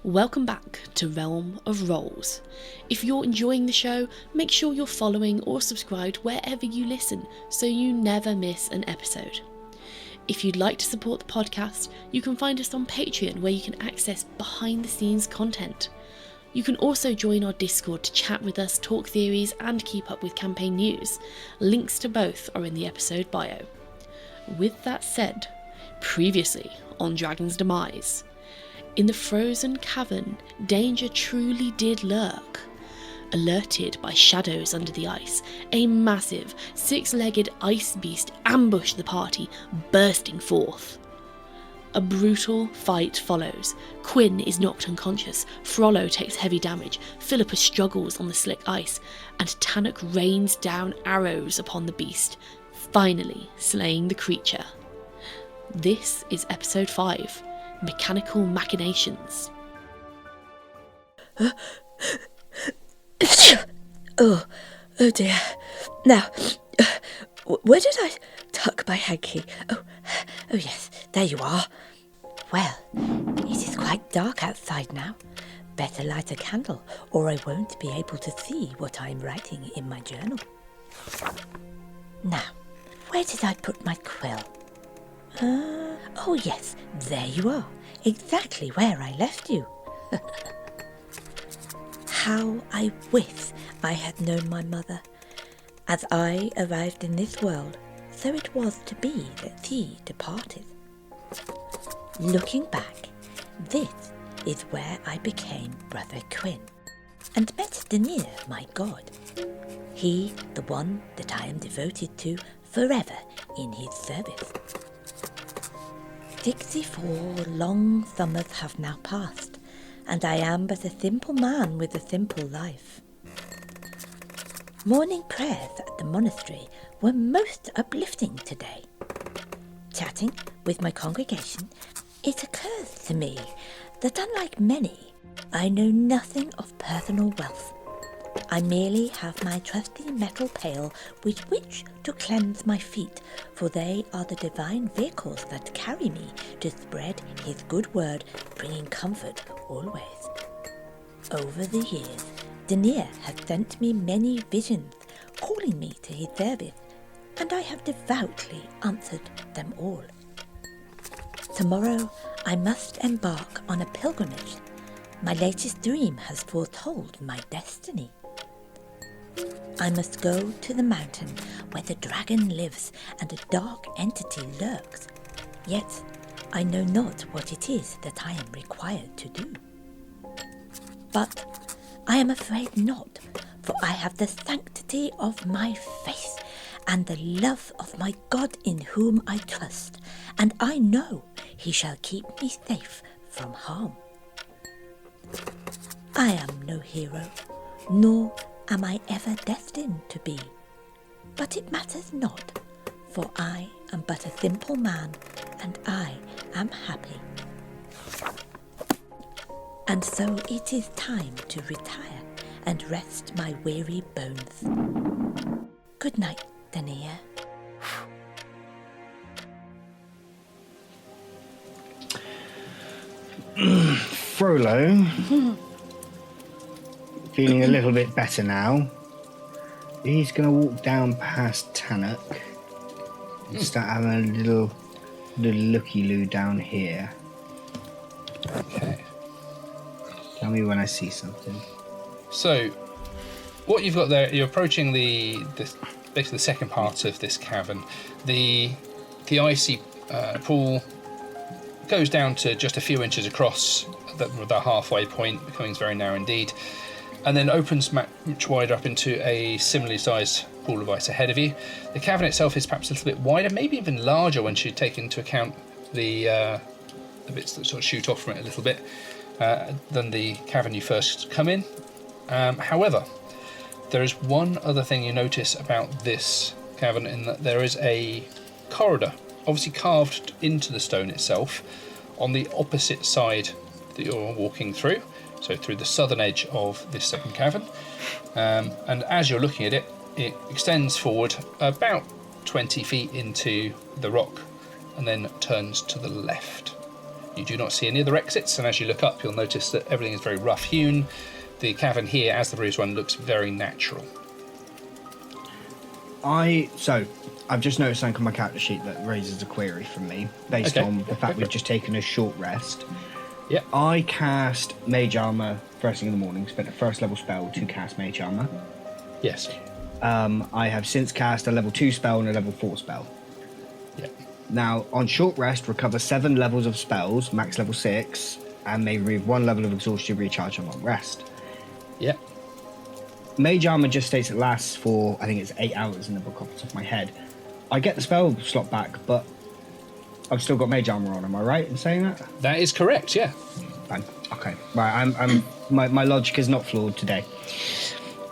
Welcome back to Realm of Rolls. If you're enjoying the show, make sure you're following or subscribed wherever you listen so you never miss an episode. If you'd like to support the podcast, you can find us on Patreon where you can access behind the scenes content. You can also join our Discord to chat with us, talk theories and keep up with campaign news. Links to both are in the episode bio. With that said, previously on Dragon's Demise. In the frozen cavern, danger truly did lurk. Alerted by shadows under the ice, a massive, six-legged ice beast ambushed the party, bursting forth. A brutal fight follows. Quinn is knocked unconscious, Frollo takes heavy damage, Fillipa struggles on the slick ice, and Tanuk rains down arrows upon the beast, finally slaying the creature. This is episode 5. Mechanical Machinations. Oh dear. Now, where did I tuck my hanky? Oh yes, there you are. Well, it is quite dark outside now. Better light a candle, or I won't be able to see what I'm writing in my journal. Now, where did I put my quill? Oh yes, there you are, exactly where I left you. How I wish I had known my mother. As I arrived in this world, so it was to be that she departed. Looking back, this is where I became Brother Quinn, and met Demise, my god. He, the one that I am devoted to forever in his service. 64 long summers have now passed, and I am but a simple man with a simple life. Morning prayers at the monastery were most uplifting today. Chatting with my congregation, it occurs to me that unlike many, I know nothing of personal wealth. I merely have my trusty metal pail with which to cleanse my feet, for they are the divine vehicles that carry me to spread his good word, bringing comfort always. Over the years, Demise has sent me many visions, calling me to his service, and I have devoutly answered them all. Tomorrow I must embark on a pilgrimage. My latest dream has foretold my destiny. I must go to the mountain where the dragon lives and a dark entity lurks. Yet I know not what it is that I am required to do. But I am afraid not, for I have the sanctity of my faith and the love of my God in whom I trust, and I know he shall keep me safe from harm. I am no hero, nor am I ever destined to be, but it matters not, for I am but a simple man, and I am happy. And so it is time to retire and rest my weary bones. Good night, Demise. Frollo, feeling a little bit better now. He's going to walk down past Tanuk and start having a little looky-loo down here. Okay. Tell me when I see something. So, what you've got there, you're approaching basically the second part of this cavern. The icy pool goes down to just a few inches across the halfway point, becoming very narrow indeed, and then opens much wider up into a similarly sized pool of ice ahead of you. The cavern itself is perhaps a little bit wider, maybe even larger once you take into account the bits that sort of shoot off from it a little bit, than the cavern you first come in. However, there is one other thing you notice about this cavern, in that there is a corridor, obviously carved into the stone itself, on the opposite side that you're walking through, so through the southern edge of this second cavern. And as you're looking at it, it extends forward about 20 feet into the rock and then turns to the left. You do not see any other exits, and as you look up, you'll notice that everything is very rough-hewn. The cavern here, as the Bruised One, looks very natural. I've just noticed something on my character sheet that raises a query from me, based on the fact we've just taken a short rest. Yeah. I cast Mage Armor first thing in the morning, spent a first level spell to cast Mage Armor. Yes. I have since cast a level 2 spell and a level 4 spell. Yeah. Now, on short rest, recover 7 levels of spells, max level 6, and may remove 1 level of exhaustion recharge on long rest. Yeah. Mage Armor just states it lasts for, I think it's 8 hours in the book off the top of my head. I get the spell slot back, but I've still got Mage Armor on, am I right in saying that? That is correct, yeah. Fine. Okay. Right, my logic is not flawed today.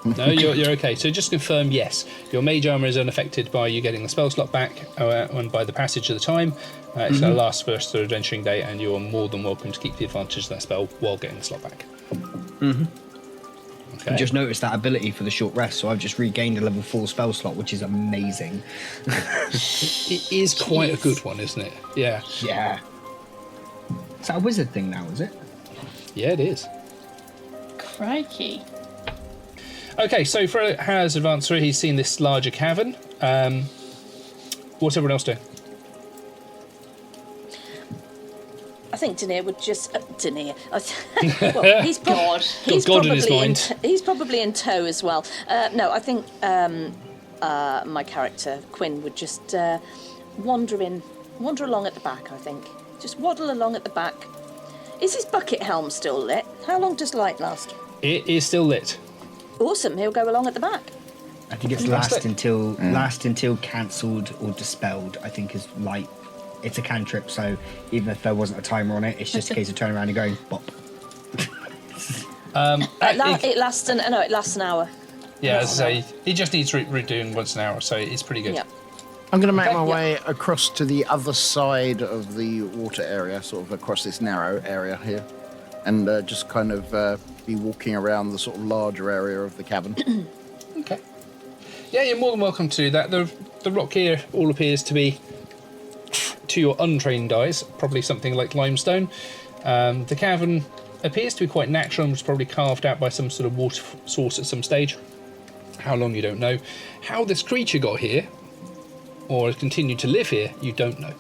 No, you're okay. So just confirm, yes, your Mage Armor is unaffected by you getting the spell slot back and by the passage of the time. It's going to last for the adventuring day, and you're more than welcome to keep the advantage of that spell while getting the slot back. Okay. I just noticed that ability for the short rest, so I've just regained a level 4 spell slot, which is amazing. It is quite a good one, isn't it? Yeah. Yeah. Is that a wizard thing now, is it? Yeah, it is. Crikey. Okay, so Frollo has advanced through. He's seen this larger cavern. What's everyone else doing? I think Denier would just Denier. Well, he's God in his mind. He's probably in tow as well. No, I think my character Quinn would just wander along at the back. I think just waddle along at the back. Is his bucket helm still lit? How long does light last? It is still lit. Awesome. He'll go along at the back. I think it's last until cancelled or dispelled. I think is light. It's a cantrip, so even if there wasn't a timer on it, it's just a case of turning around and going bop. It lasts an hour. Yeah, as I say, he just needs redoing once an hour, so it's pretty good. Yeah. I'm going to make my way across to the other side of the water area, sort of across this narrow area here, and just kind of be walking around the sort of larger area of the cavern. Okay. Yeah, you're more than welcome to do that. The rock here all appears to be, to your untrained eyes, probably something like limestone. The cavern appears to be quite natural and was probably carved out by some sort of water source at some stage. How long, you don't know. How this creature got here, or has continued to live here, you don't know.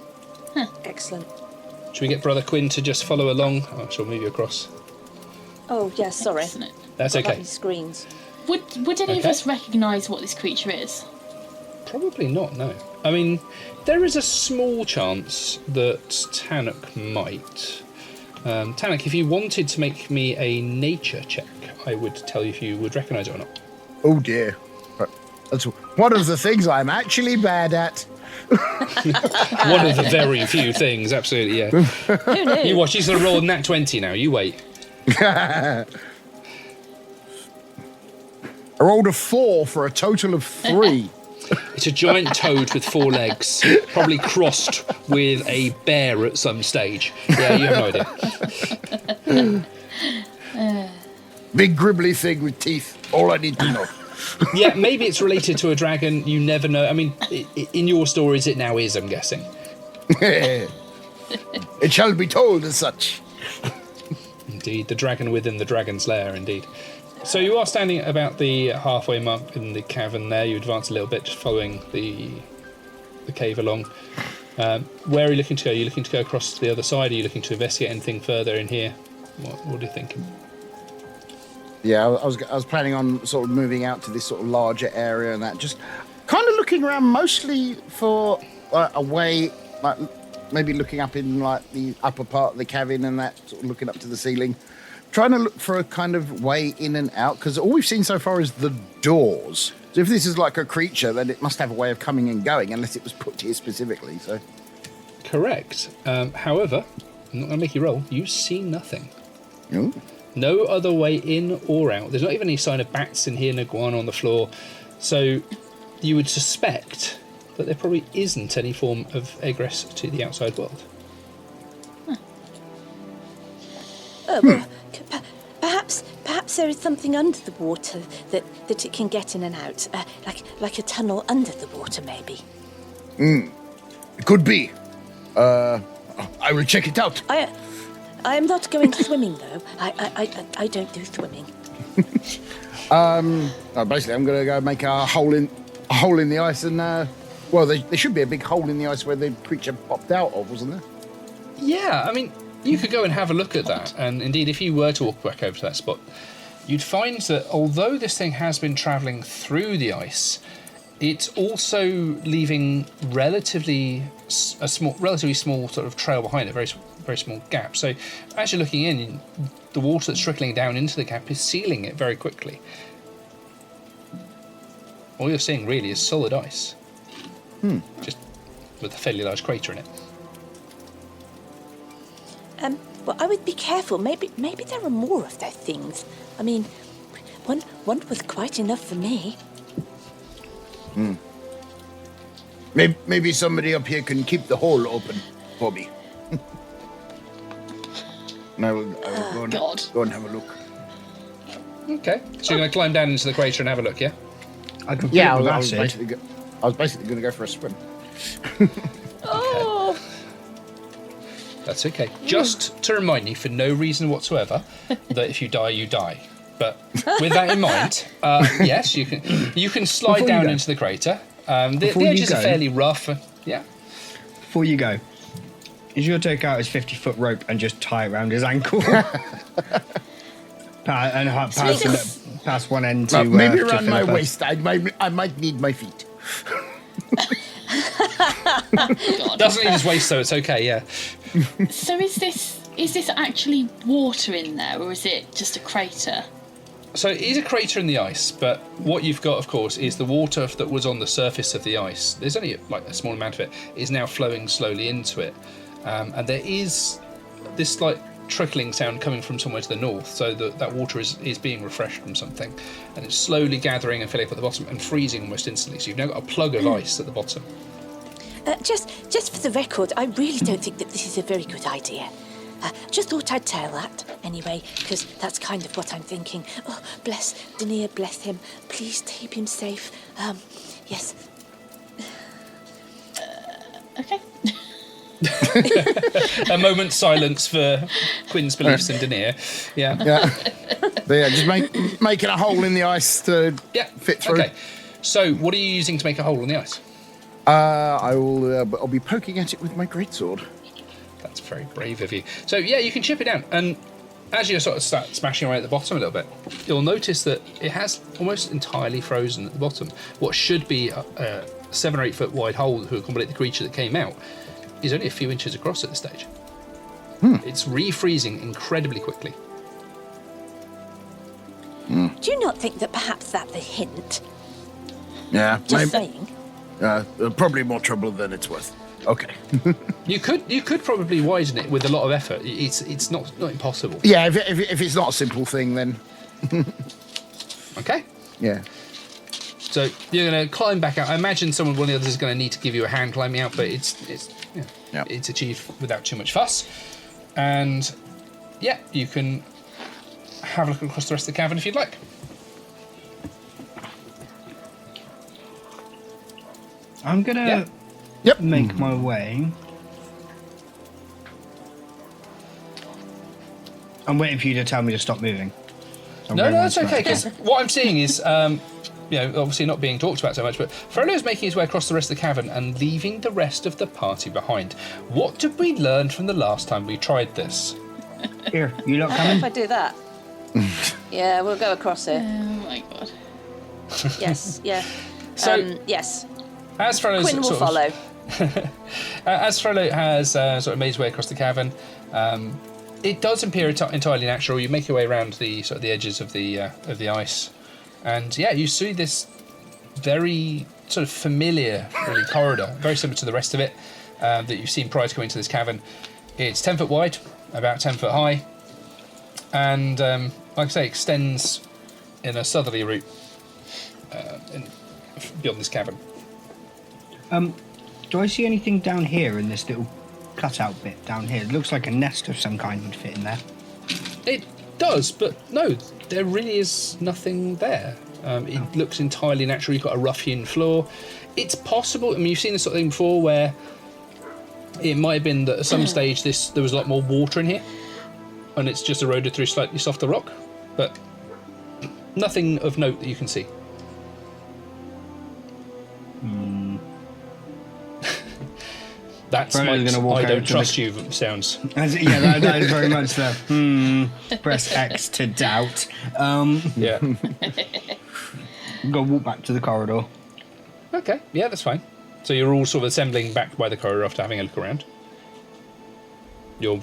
Excellent. Should we get Brother Quinn to just follow along? I shall move you across. Oh, yes, sorry. Excellent. That's Got okay. lovely screens. Would any of us recognise what this creature is? Probably not, no. I mean, there is a small chance that Tanuk might. Tanuk, if you wanted to make me a nature check, I would tell you if you would recognise it or not. Oh dear. That's one of the things I'm actually bad at. One of the very few things, absolutely, yeah. Who knew? You watch, he's going to roll nat 20 now, you wait. I rolled a 4 for a total of 3. It's a giant toad with 4 legs, probably crossed with a bear at some stage. Yeah, you have no idea. Big gribbly thing with teeth. All I need to know. Yeah, maybe it's related to a dragon, you never know. I mean, in your stories it now is, I'm guessing. It shall be told as such. Indeed, the dragon within the dragon's lair, indeed. So you are standing at about the halfway mark in the cavern there. You advance a little bit, just following the cave along. Where are you looking to go? Are you looking to go across to the other side? Are you looking to investigate anything further in here? What are you thinking? Yeah, I was planning on sort of moving out to this sort of larger area and that. Just kind of looking around mostly for a way, like maybe looking up in like the upper part of the cavern and that, sort of looking up to the ceiling. Trying to look for a kind of way in and out, because all we've seen so far is the doors. So if this is like a creature, then it must have a way of coming and going, unless it was put here specifically. So, correct. However, I'm not going to make you roll. You see nothing. no, No other way in or out. There's not even any sign of bats in here, no iguana on the floor. So you would suspect that there probably isn't any form of egress to the outside world. Well, perhaps there is something under the water that it can get in and out, like a tunnel under the water, maybe. it could be. I I will check it out. I am not going swimming though. I don't do swimming. Basically, I'm going to go make a hole in the ice, and well, there should be a big hole in the ice where the creature popped out of, wasn't there? Yeah, I mean, you could go and have a look at that, and indeed, if you were to walk back over to that spot, you'd find that although this thing has been travelling through the ice, it's also leaving relatively small sort of trail behind it, very small gap. So as you're looking in, the water that's trickling down into the gap is sealing it very quickly. All you're seeing really is solid ice, just with a fairly large crater in it. Well, I would be careful. Maybe there are more of those things. I mean, one was quite enough for me. Maybe somebody up here can keep the hole open for me. And I will go and have a look. Okay, so you're going to climb down into the crater and have a look, yeah? I can Yeah, with I was acid. basically going to go for a swim. Oh, That's okay. Just to remind you, for no reason whatsoever, that if you die, you die. But with that in mind, yes, you can slide Before you down go. into the crater. The Before you edges are go. fairly rough. Yeah. Before you go, he's going to take out his 50-foot rope and just tie it around his ankle. Pass one end to Maybe to around my Fillipa. waist. I might need my feet. Doesn't need his waist, so it's okay. Yeah. So is this actually water in there, or is it just a crater? So it is a crater in the ice, but what you've got, of course, is the water that was on the surface of the ice. There's only like a small amount of it is now flowing slowly into it, and there is this slight trickling sound coming from somewhere to the north. So that water is being refreshed from something, and it's slowly gathering and filling up at the bottom and freezing almost instantly. So you've now got a plug of ice at the bottom. just for the record, I really don't think that this is a very good idea. Just thought I'd tell that anyway, because that's kind of what I'm thinking. Oh, bless Dania, bless him. Please keep him safe. Yes. Okay. A moment's silence for Quinn's beliefs in Denier. Yeah. Yeah. So yeah, just making a hole in the ice to fit through. Okay. So what are you using to make a hole in the ice? I'll be poking at it with my greatsword. That's very brave of you. So yeah, you can chip it down, and as you sort of start smashing away at the bottom a little bit, you'll notice that it has almost entirely frozen at the bottom. What should be a 7 or 8 foot wide hole to accommodate the creature that came out is only a few inches across at this stage. It's refreezing incredibly quickly. Do you not think that perhaps that's a hint? Yeah, Just saying. probably more trouble than it's worth. Okay. You could probably widen it with a lot of effort. It's not impossible. Yeah, if it's not a simple thing, then Okay. yeah. So you're going to climb back out. I imagine one of the others is going to need to give you a hand climbing out, but it's achieved without too much fuss. And yeah, you can have a look across the rest of the cavern if you'd like. I'm gonna make my way. I'm waiting for you to tell me to stop moving. No, that's okay, because what I'm seeing is, obviously not being talked about so much, but Frollo is making his way across the rest of the cavern and leaving the rest of the party behind. What did we learn from the last time we tried this? Here, you lot If coming? I do that. Yeah, we'll go across it. Oh my god. Yes, yeah. So- yes, As Frollo's Quinn will sort of- follow. As Frollo has sort of made his way across the cavern, it does appear entirely natural. You make your way around the sort of the edges of the ice, and yeah, you see this very sort of familiar, really, corridor, very similar to the rest of it that you've seen prior to coming to this cavern. It's 10 foot wide, about 10 foot high, and like I say, extends in a southerly route beyond this cavern. Do I see anything down here in this little cutout bit down here? It looks like a nest of some kind would fit in there. It does, but no, there really is nothing there. It looks entirely natural. You've got a rough-hewn floor. It's possible. I mean, you've seen this sort of thing before, where It might have been that at some stage there was a lot more water in here, and it's just eroded through slightly softer rock, but nothing of note that you can see. That's Probably Mike's gonna walk I out don't to trust you sounds. That is very much the press X to doubt. Yeah. Go walk back to the corridor. Okay, yeah, that's fine. So you're all sort of assembling back by the corridor after having a look around. Your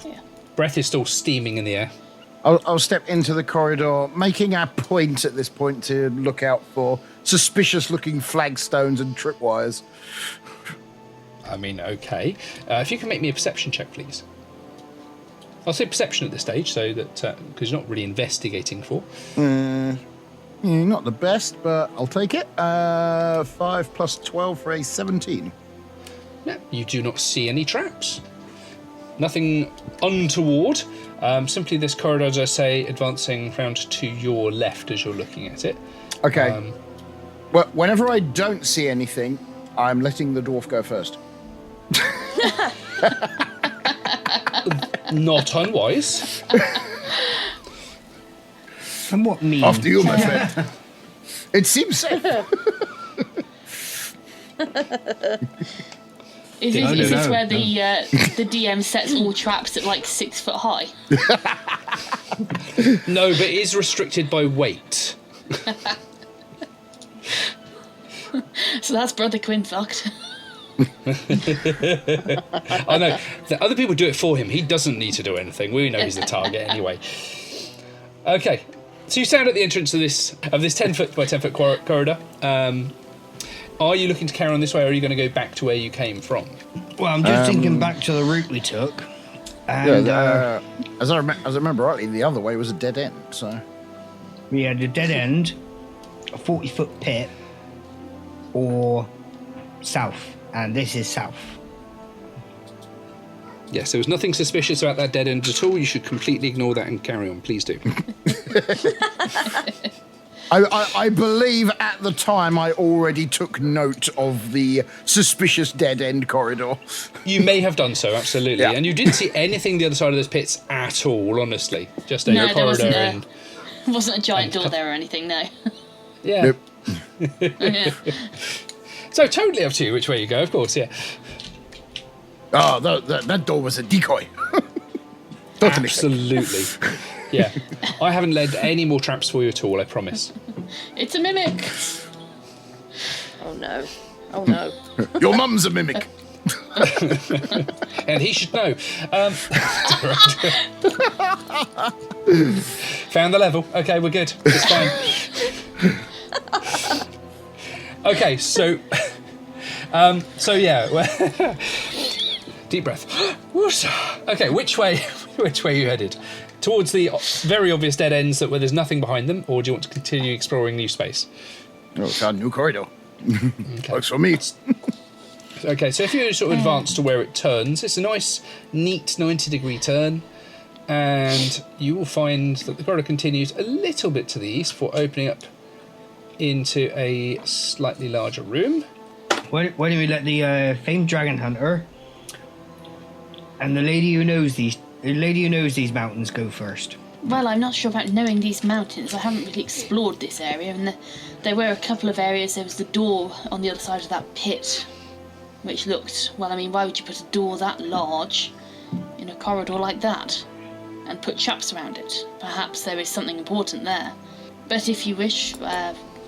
breath is still steaming in the air. I'll step into the corridor, making a point at this point to look out for suspicious-looking flagstones and tripwires. I mean, okay. If you can make me a perception check, please. I'll say perception at this stage, so that because you're not really investigating for. Not the best, but I'll take it. 5 plus 12 for a 17. No, you do not see any traps. Nothing untoward. Simply this corridor, as I say, advancing round to your left as you're looking at it. Okay. Well, whenever I don't see anything, I'm letting the dwarf go first. Not unwise. And what means? After you, my friend. It seems safe. Is this where the DM sets all traps at like 6 foot high? No, but it is restricted by weight. So that's Brother Quinn fucked. I know. The other people do it for him. He doesn't need to do anything. We know he's the target anyway. Okay. So you stand at the entrance of this 10 foot by 10 foot corridor. Are you looking to carry on this way, or are you going to go back to where you came from? Well, I'm just thinking back to the route we took. And, as I remember rightly, the other way was a dead end. So we had a dead end, a 40-foot pit, or south, and this is south. Yes, there was nothing suspicious about that dead end at all. You should completely ignore that and carry on. Please do. I believe at the time I already took note of the suspicious dead end corridor. You may have done so, absolutely. Yeah. And you didn't see anything the other side of those pits at all, honestly. Just a No, corridor. there wasn't a giant door there or anything, no. Yeah. Nope. Yeah. So totally up to you which way you go, of course, yeah. Oh, that door was a decoy. Totally. Absolutely. Yeah. I haven't led any more traps for you at all, I promise. It's a mimic. Oh no. Oh no. Your mum's a mimic. And he should know. Found the level. Okay, we're good. It's fine. Okay, so yeah. Deep breath. Okay, which way are you headed? Towards the very obvious dead ends where there's nothing behind them, or do you want to continue exploring new space? Oh, found a new corridor. Okay. Works for me. Okay, so if you sort of advance to where it turns, it's a nice, neat 90-degree turn, and you will find that the corridor continues a little bit to the east before opening up into a slightly larger room. Why don't we let the famed dragon hunter and the lady who knows these mountains go first? Well, I'm not sure about knowing these mountains. I haven't really explored this area, and there were a couple of areas. There was the door on the other side of that pit, which looked, well, I mean, why would you put a door that large in a corridor like that and put traps around it? Perhaps there is something important there. But if you wish,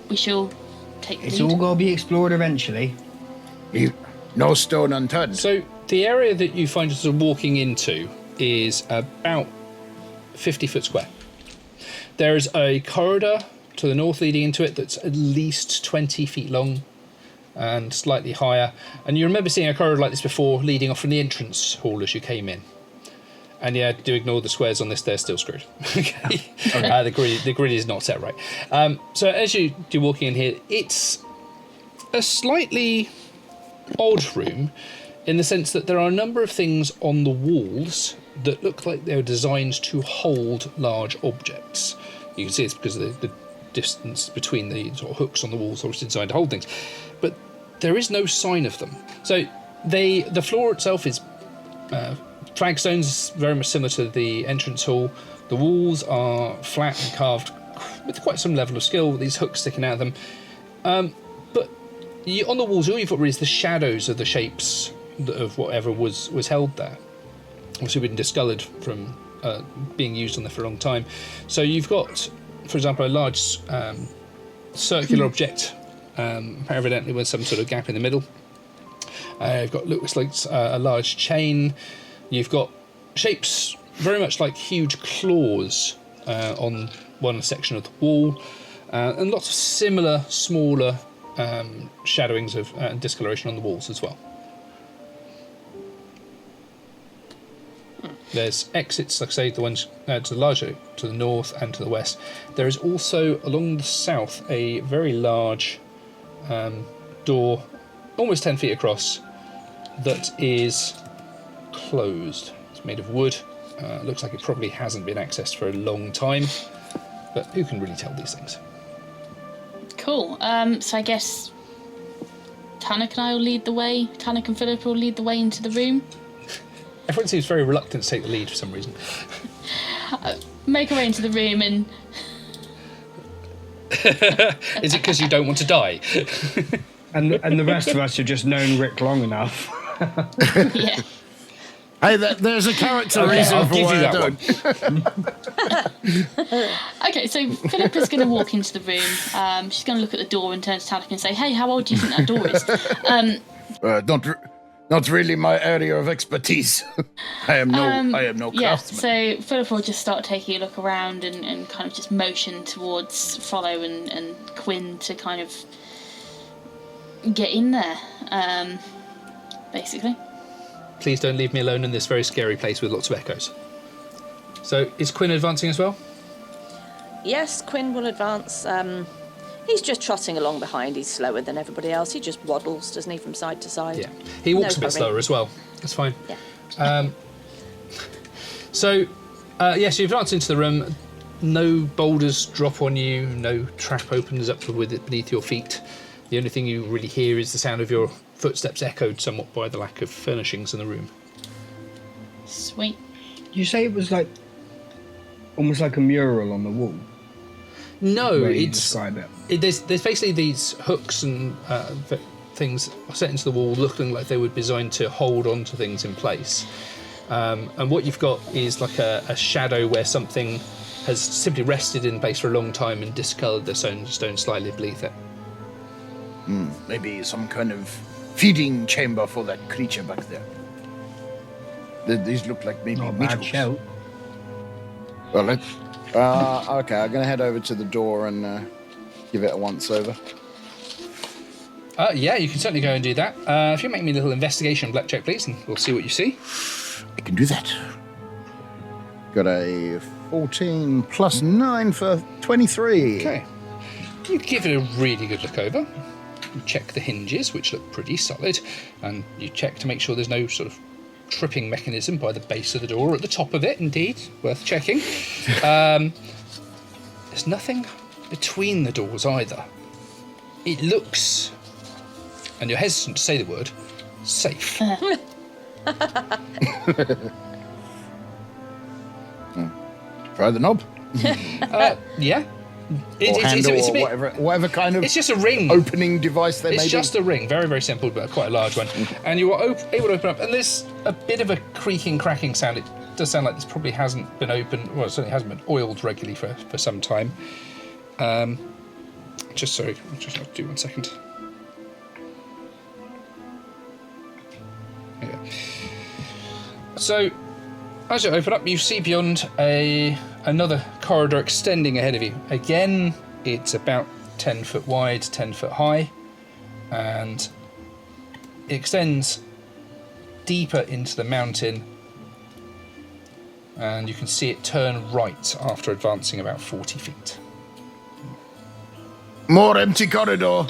we shall take the It's lead. all got to be explored eventually. No stone unturned. So the area that you find yourself walking into is about 50 foot square. There is a corridor to the north leading into it that's at least 20 feet long and slightly higher. And you remember seeing a corridor like this before, leading off from the entrance hall as you came in. And yeah, do ignore the squares on this, they're still screwed. Okay. The grid is not set right. So as you're walking in here, it's a slightly odd room in the sense that there are a number of things on the walls that look like they're designed to hold large objects. You can see it's because of the distance between the sort of hooks on the walls, obviously designed to hold things. But there is no sign of them. So the floor itself is flagstones, very much similar to the entrance hall. The walls are flat and carved with quite some level of skill, with these hooks sticking out of them. But on the walls, all you've got really is the shadows of the shapes of whatever was held there. Obviously been discoloured from being used on there for a long time. So you've got, for example, a large circular object, evidently with some sort of gap in the middle. You've got looks like a large chain. You've got shapes very much like huge claws on one section of the wall, and lots of similar, smaller shadowings of discoloration on the walls as well. There's exits, like I say, the ones to the larger, to the north and to the west. There is also, along the south, a very large door, almost 10 feet across, that is closed. It's made of wood. Looks like it probably hasn't been accessed for a long time, but who can really tell these things? Cool. So I guess Tanuk and I will lead the way. Tanuk and Fillipa will lead the way into the room. Everyone seems very reluctant to take the lead for some reason. Make our way into the room and... Is it because you don't want to die? And the rest of us have just known Rikh long enough. Yeah. Hey, there's a character reason I'll for give why you I that don't. Okay, so Philippa's going to walk into the room. She's going to look at the door and turn to Tanuk and say, "Hey, how old do you think that door is?" Not really my area of expertise. I am no Yeah, craftsman. so Philippa will just start taking a look around and kind of just motion towards Frollo and Quinn to kind of get in there, basically. Please don't leave me alone in this very scary place with lots of echoes. So, is Quinn advancing as well? Yes, Quinn will advance. He's just trotting along behind. He's slower than everybody else. He just waddles, doesn't he, from side to side? Yeah. He walks No a bit hurry. slower as well. That's fine. Yeah. So, yes, you advance into the room. No boulders drop on you. No trap opens up with it beneath your feet. The only thing you really hear is the sound of your footsteps echoed somewhat by the lack of furnishings in the room. Sweet. You say it was like almost like a mural on the wall. No, Where you it's describe it. there's basically these hooks and things set into the wall, looking like they were designed to hold onto things in place. And what you've got is like a shadow where something has simply rested in place for a long time and discoloured the stone slightly beneath it. Maybe some kind of feeding chamber for that creature back there. These look like maybe Not a bad meatballs. shout. Well, okay, I'm going to head over to the door and give it a once-over. Yeah, you can certainly go and do that. If you make me a little investigation black check, please, and we'll see what you see. I can do that. Got a 14 plus 9 for 23. Okay. You give it a really good look over. You check the hinges, which look pretty solid, and you check to make sure there's no sort of tripping mechanism by the base of the door or at the top of it, indeed. Worth checking. There's nothing between the doors either. It looks, and you're hesitant to say the word, safe. Try the knob. Yeah. Or handle, It's a or bit, whatever kind of it's just a ring. opening device there may It's be. just a ring, very, very simple, but quite a large one. And you are able to open up, and there's a bit of a creaking, cracking sound. It does sound like this probably hasn't been opened, well, it certainly hasn't been oiled regularly for some time. Just have to do 1 second. There you go. So, as you open up, you see beyond another corridor extending ahead of you. Again, it's about 10 foot wide, 10 foot high, and it extends deeper into the mountain, and you can see it turn right after advancing about 40 feet. More empty corridor.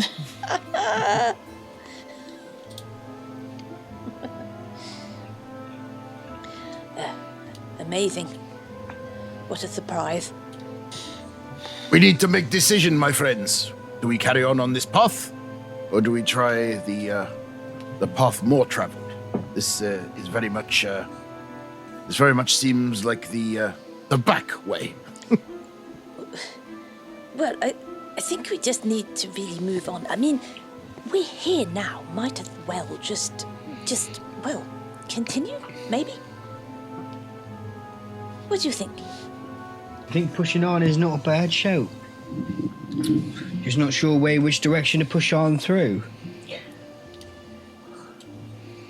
Amazing. What a surprise. We need to make decision, my friends. Do we carry on this path, or do we try the path more travelled? This is very much. This very much seems like the back way. Well, I think we just need to really move on. I mean, we're here now. Might as well just continue, maybe? What do you think? I think pushing on is not a bad shout. Just not sure which direction to push on through.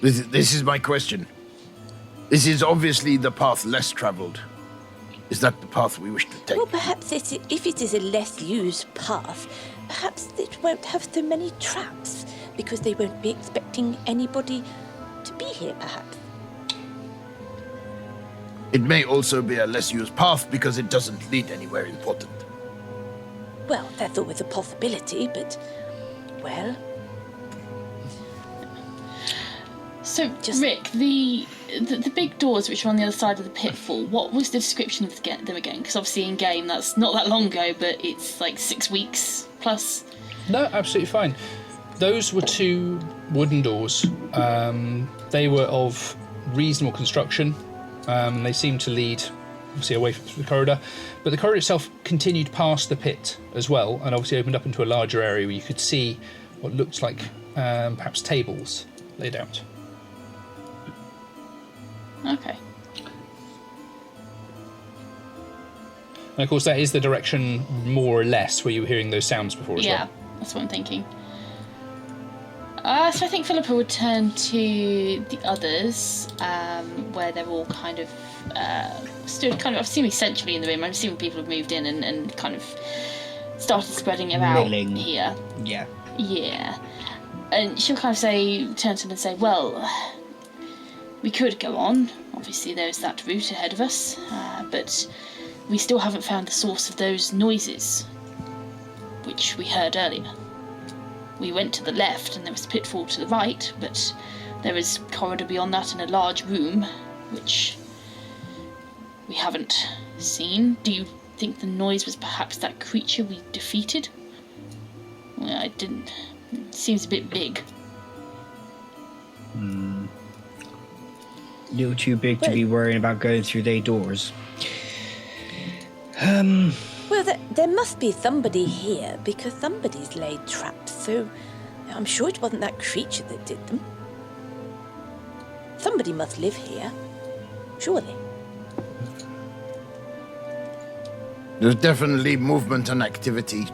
This is my question. This is obviously the path less travelled. Is that the path we wish to take? Well, perhaps if it is a less used path, perhaps it won't have so many traps, because they won't be expecting anybody to be here, perhaps. It may also be a less used path because it doesn't lead anywhere important. Well, that's always a possibility, but, well... So, Just- Rikh, the big doors which are on the other side of the pitfall, what was the description of them again? Because obviously in game that's not that long ago, but it's like 6 weeks plus. No, absolutely fine. Those were 2 wooden doors. They were of reasonable construction. They seemed to lead, obviously, away from the corridor. But the corridor itself continued past the pit as well, and obviously opened up into a larger area where you could see what looked like perhaps tables laid out. Okay. And of course, that is the direction, more or less, where you were hearing those sounds before as Yeah, well. that's what I'm thinking. So I think Fillipa would turn to the others, where they're all kind of stood kind of, I'm assuming centrally in the room. I'm assuming people have moved in and kind of started spreading about Milling. here. Yeah. Yeah. And she'll kind of turn to them and say, well, we could go on. Obviously, there's that route ahead of us, but we still haven't found the source of those noises, which we heard earlier. We went to the left and there was a pitfall to the right, but there is a corridor beyond that and a large room, which we haven't seen. Do you think the noise was perhaps that creature we defeated? Well, I didn't. It seems a bit big. Little too big to be worrying about going through their doors. Well, there must be somebody here, because somebody's laid traps, so I'm sure it wasn't that creature that did them. Somebody must live here, surely. There's definitely movement and activity.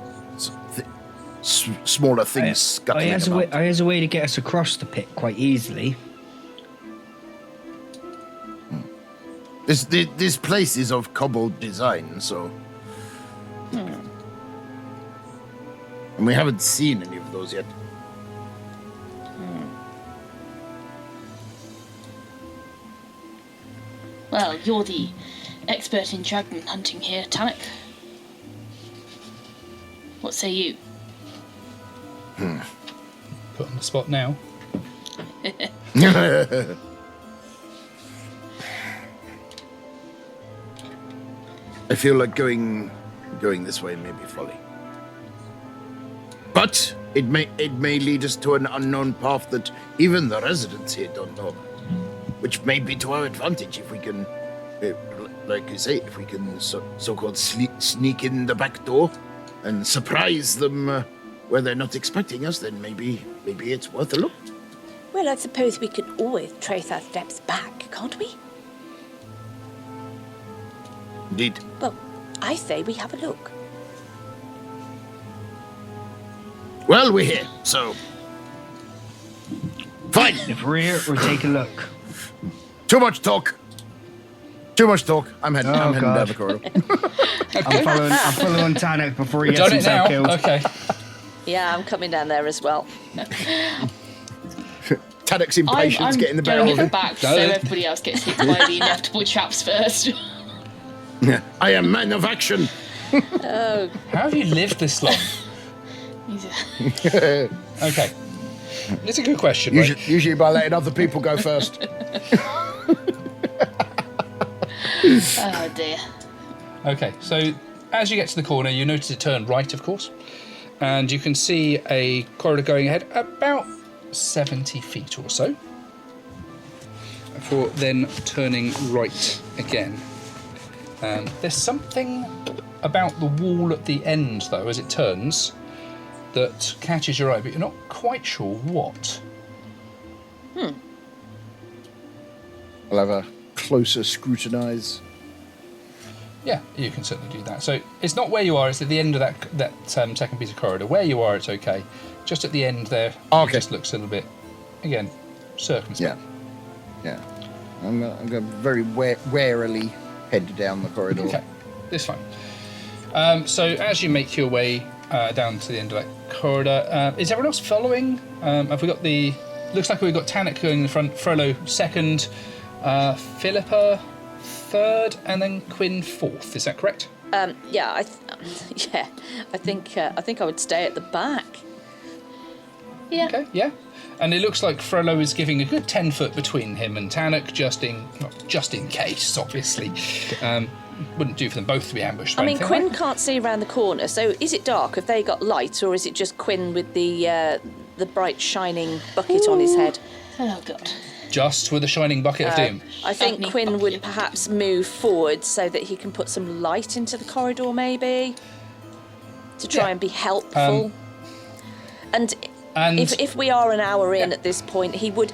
Smaller things scuttling about. There's a way to get us across the pit quite easily. This place is of cobbled design, so... And we haven't seen any of those yet. Well, you're the expert in dragon hunting here, Tanuk. What say you? Put on the spot now. I feel like going this way may be folly. But it may lead us to an unknown path that even the residents here don't know. Which may be to our advantage if we can, like you say, if we can so-called sneak in the back door and surprise them where they're not expecting us, then maybe it's worth a look. Well, I suppose we could always trace our steps back, can't we? Indeed. Well, I say we have a look. Well, we're here, so... Fine! If we're here, we'll take a look. Too much talk. I'm heading down God. the corridor. I'm following Tanuk before he We've gets done it himself now. killed. Okay. Yeah, I'm coming down there as well. Tanuk's impatience I'm getting the going better at of the him. back so Got it. everybody else gets hit by the inevitable traps first. I am man of action. Oh, How have you lived this long? Okay. It's a good question, right? Usually by letting other people go first. Oh dear. Okay, so as you get to the corner, you notice it turn right, of course, and you can see a corridor going ahead about 70 feet or so. before then turning right again. There's something about the wall at the end, though, as it turns, that catches your eye, but you're not quite sure what. I'll have a closer scrutinise. Yeah, you can certainly do that. So it's not where you are, it's at the end of that second piece of corridor. Where you are, it's okay. Just at the end there, Okay. It just looks a little bit, again, circumspect. Yeah. I'm going to very warily head down the corridor. Okay, this fine. So as you make your way down to the end of that corridor, is everyone else following? Have we got looks like we've got Tanuk going in the front, Frollo second, Fillipa third, and then Quinn fourth. Is that correct? Yeah, I think I would stay at the back. Yeah. Okay, yeah. And it looks like Frollo is giving a good 10 foot between him and Tanuk, just in case, obviously. Wouldn't do for them both to be ambushed. I mean, Quinn can't see around the corner, so is it dark? Have they got light, or is it just Quinn with the bright shining bucket on his head? Oh, God. Just with a shining bucket of doom. I think Shining Quinn bucket. would perhaps move forward so that he can put some light into the corridor, maybe, to try Yeah. and be helpful. And if we are an hour in at this point, he would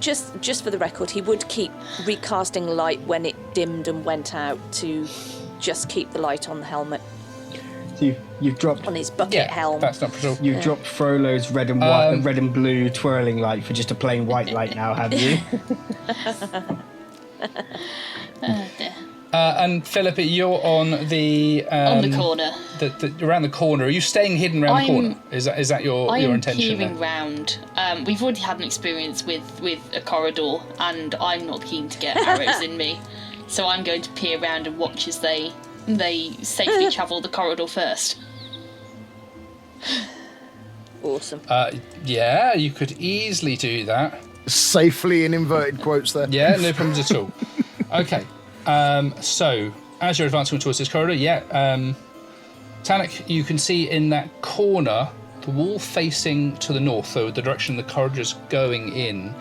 just for the record, he would keep recasting light when it dimmed and went out to just keep the light on the helmet, So you've dropped on his bucket helm. That's not for sure. you've dropped Frollo's red and white, red and blue twirling light for just a plain white light now, have you? Oh, dear. And Fillipa, you're on the On the corner. around the corner. Are you staying hidden around the corner? Is that your I am intention? peering then? round. We've already had an experience with a corridor, and I'm not keen to get arrows in me, so I'm going to peer around and watch as they safely travel the corridor first. Awesome. Yeah, you could easily do that. Safely in inverted quotes there. Yeah, no problems at all. Okay, so as you're advancing towards this corridor, Tanuk, you can see in that corner, the wall facing to the north, so the direction the corridor's going in,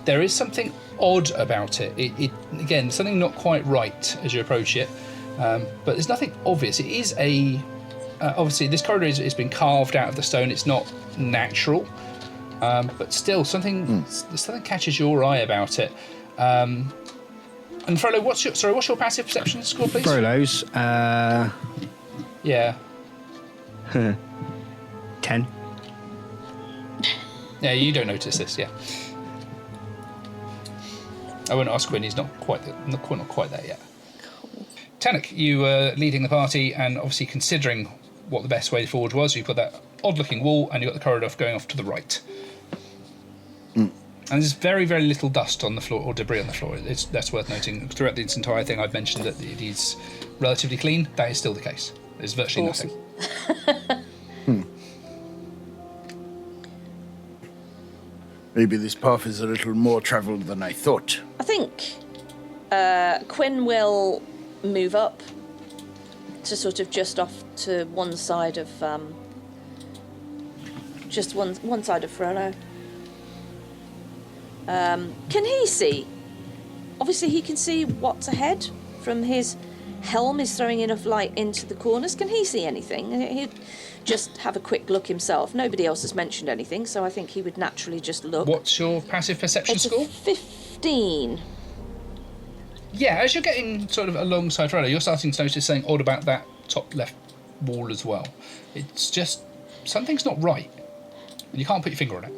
there is something odd about it. It again, something not quite right as you approach it, but there's nothing obvious. It is obviously this corridor has been carved out of the stone. It's not natural, but still something catches your eye about it. And Frollo, what's your passive perception score, please? Frollo's, Yeah. 10. Yeah, you don't notice this, yeah. I won't ask Quinn, he's not quite there yet. Tanuk, you were leading the party and obviously considering what the best way forward was. You've got that odd-looking wall and you've got the corridor going off to the right. And there's very, very little dust on the floor or debris on the floor. That's worth noting. Throughout this entire thing, I've mentioned that it is relatively clean. That is still the case. There's virtually Awesome. nothing. Maybe this path is a little more travelled than I thought. I think Quinn will move up to sort of just off to one side of just one side of Frollo. Can he see? Obviously, he can see what's ahead from his helm. Is throwing enough light into the corners. Can he see anything? He'd just have a quick look himself. Nobody else has mentioned anything, so I think he would naturally just look. What's your passive perception It's a score? 15. Yeah, as you're getting sort of alongside Frollo, you're starting to notice something odd about that top left wall as well. It's just, something's not right. And you can't put your finger on it.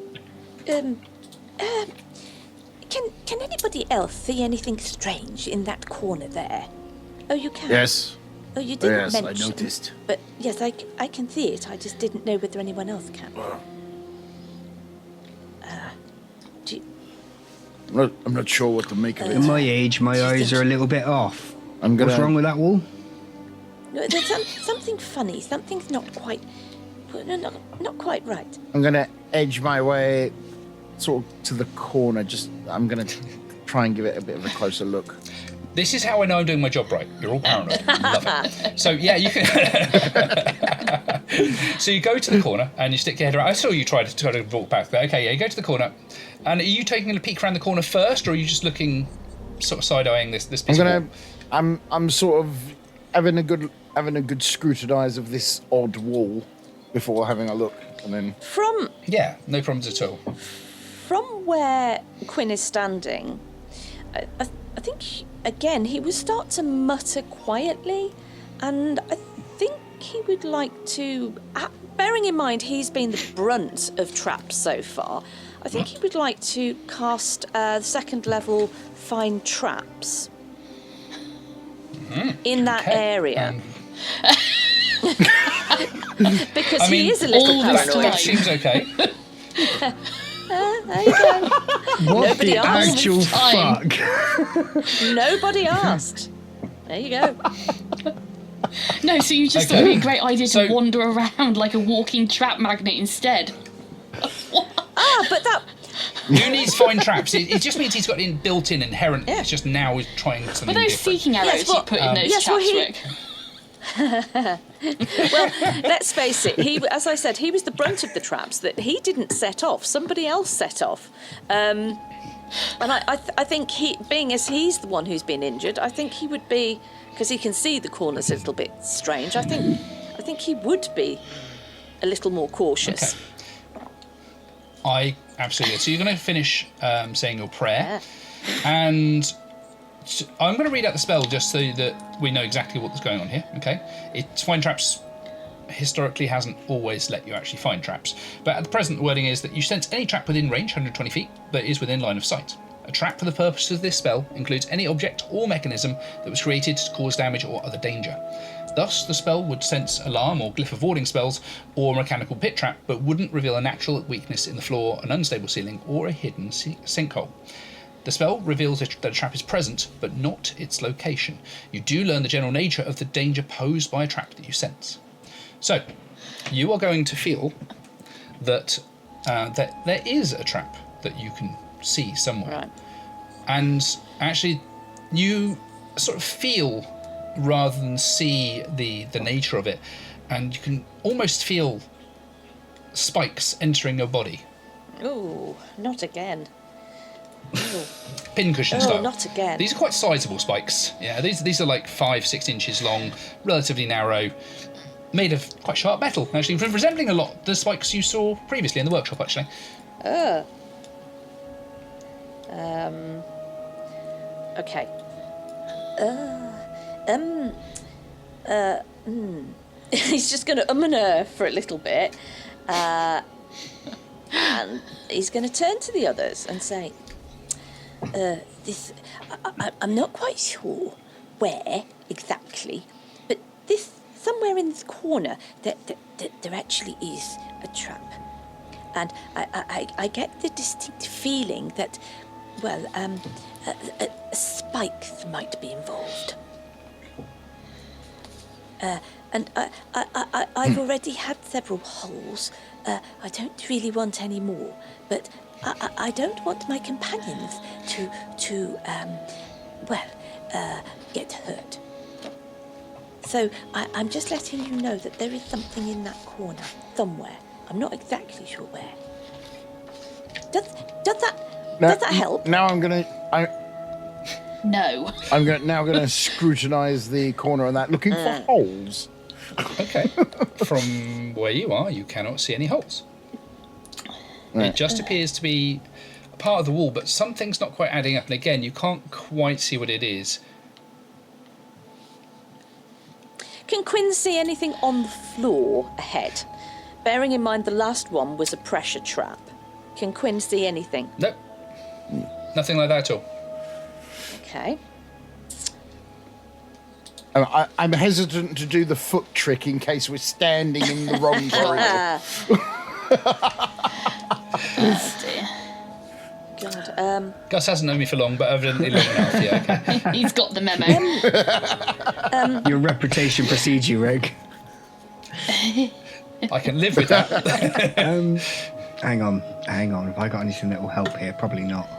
Can anybody else see anything strange in that corner there? Oh, you can? Yes. Oh, you didn't Yes, I mention. noticed. But yes, I can see it. I just didn't know whether anyone else can. Do you, I'm not sure what to make of At it. my age, my eyes are a little bit off. What's wrong with that wall? no, there's something funny. Something's not quite right. I'm going to edge my way sort of to the corner. I'm going to try and give it a bit of a closer look. This is how I know I'm doing my job right. You're all paranoid. Love it. So yeah, you can. So you go to the corner and you stick your head around. I saw you try to walk back there. Okay, yeah, you go to the corner. And are you taking a peek around the corner first, or are you just looking, sort of side-eyeing this piece of wall? I'm sort of having a good scrutinize of this odd wall before having a look, and then Yeah, no problems at all. From where Quinn is standing, I think, again, he would start to mutter quietly, and I think he would like to, bearing in mind he's been the brunt of traps so far, I think he would like to cast second level find traps in that area. Because he is a little paranoid. That seems okay. There you go. What Nobody the asked. actual fuck? Nobody asked. There you go. No, so you just Okay. thought it'd be a great idea to So- wander around like a walking trap magnet instead. But that... Who needs find traps? It just means he's got it built-in inherently. Yeah. It's just now he's trying something But those different. seeking arrows Yes, well- you put in those yes, well, traps, he- Rikh. Well, let's face it. He, as I said, he was the brunt of the traps that he didn't set off. Somebody else set off. And I think he, being as he's the one who's been injured, I think he would be, because he can see the corners a little bit strange. I think he would be a little more cautious. Okay. Absolutely. So you're going to finish saying your prayer, and I'm going to read out the spell just so that we know exactly what's going on here. Okay. Find traps historically hasn't always let you actually find traps, but at the present the wording is that you sense any trap within range, 120 feet, that is within line of sight. A trap for the purpose of this spell includes any object or mechanism that was created to cause damage or other danger. Thus, the spell would sense alarm or glyph of warding spells or mechanical pit trap, but wouldn't reveal a natural weakness in the floor, an unstable ceiling, or a hidden sinkhole. The spell reveals that a trap is present, but not its location. You do learn the general nature of the danger posed by a trap that you sense. So, you are going to feel that there is a trap that you can see somewhere. Right. And actually, you sort of feel rather than see the nature of it, and you can almost feel spikes entering your body. Ooh, not again. Ooh. Pincushion Oh, style. not again. These are quite sizable spikes. Yeah, these are like 5-6 inches long, relatively narrow, made of quite sharp metal, actually, resembling a lot the spikes you saw previously in the workshop, actually. Okay. He's just going to and for a little bit, and he's going to turn to the others and say, I'm not quite sure where exactly, but this, somewhere in this corner, there actually is a trap. And I get the distinct feeling that, well, spikes might be involved. And I've already had several holes. I don't really want any more, but I don't want my companions to get hurt. So I'm just letting you know that there is something in that corner somewhere. I'm not exactly sure where. Does that help? Now I'm No. gonna scrutinise the corner on that, looking for holes. Okay. From where you are, you cannot see any holes. It just appears to be a part of the wall, but something's not quite adding up. And again, you can't quite see what it is. Can Quinn see anything on the floor ahead? Bearing in mind the last one was a pressure trap. Can Quinn see anything? Nope. Nothing like that at all. Okay. I'm hesitant to do the foot trick in case we're standing in the wrong corridor. God. Gus hasn't known me for long, but evidently long enough. Yeah, okay. He's got the memo. Your reputation precedes you, Rikh. I can live with that. Hang on. Have I got anything that will help here? Probably not.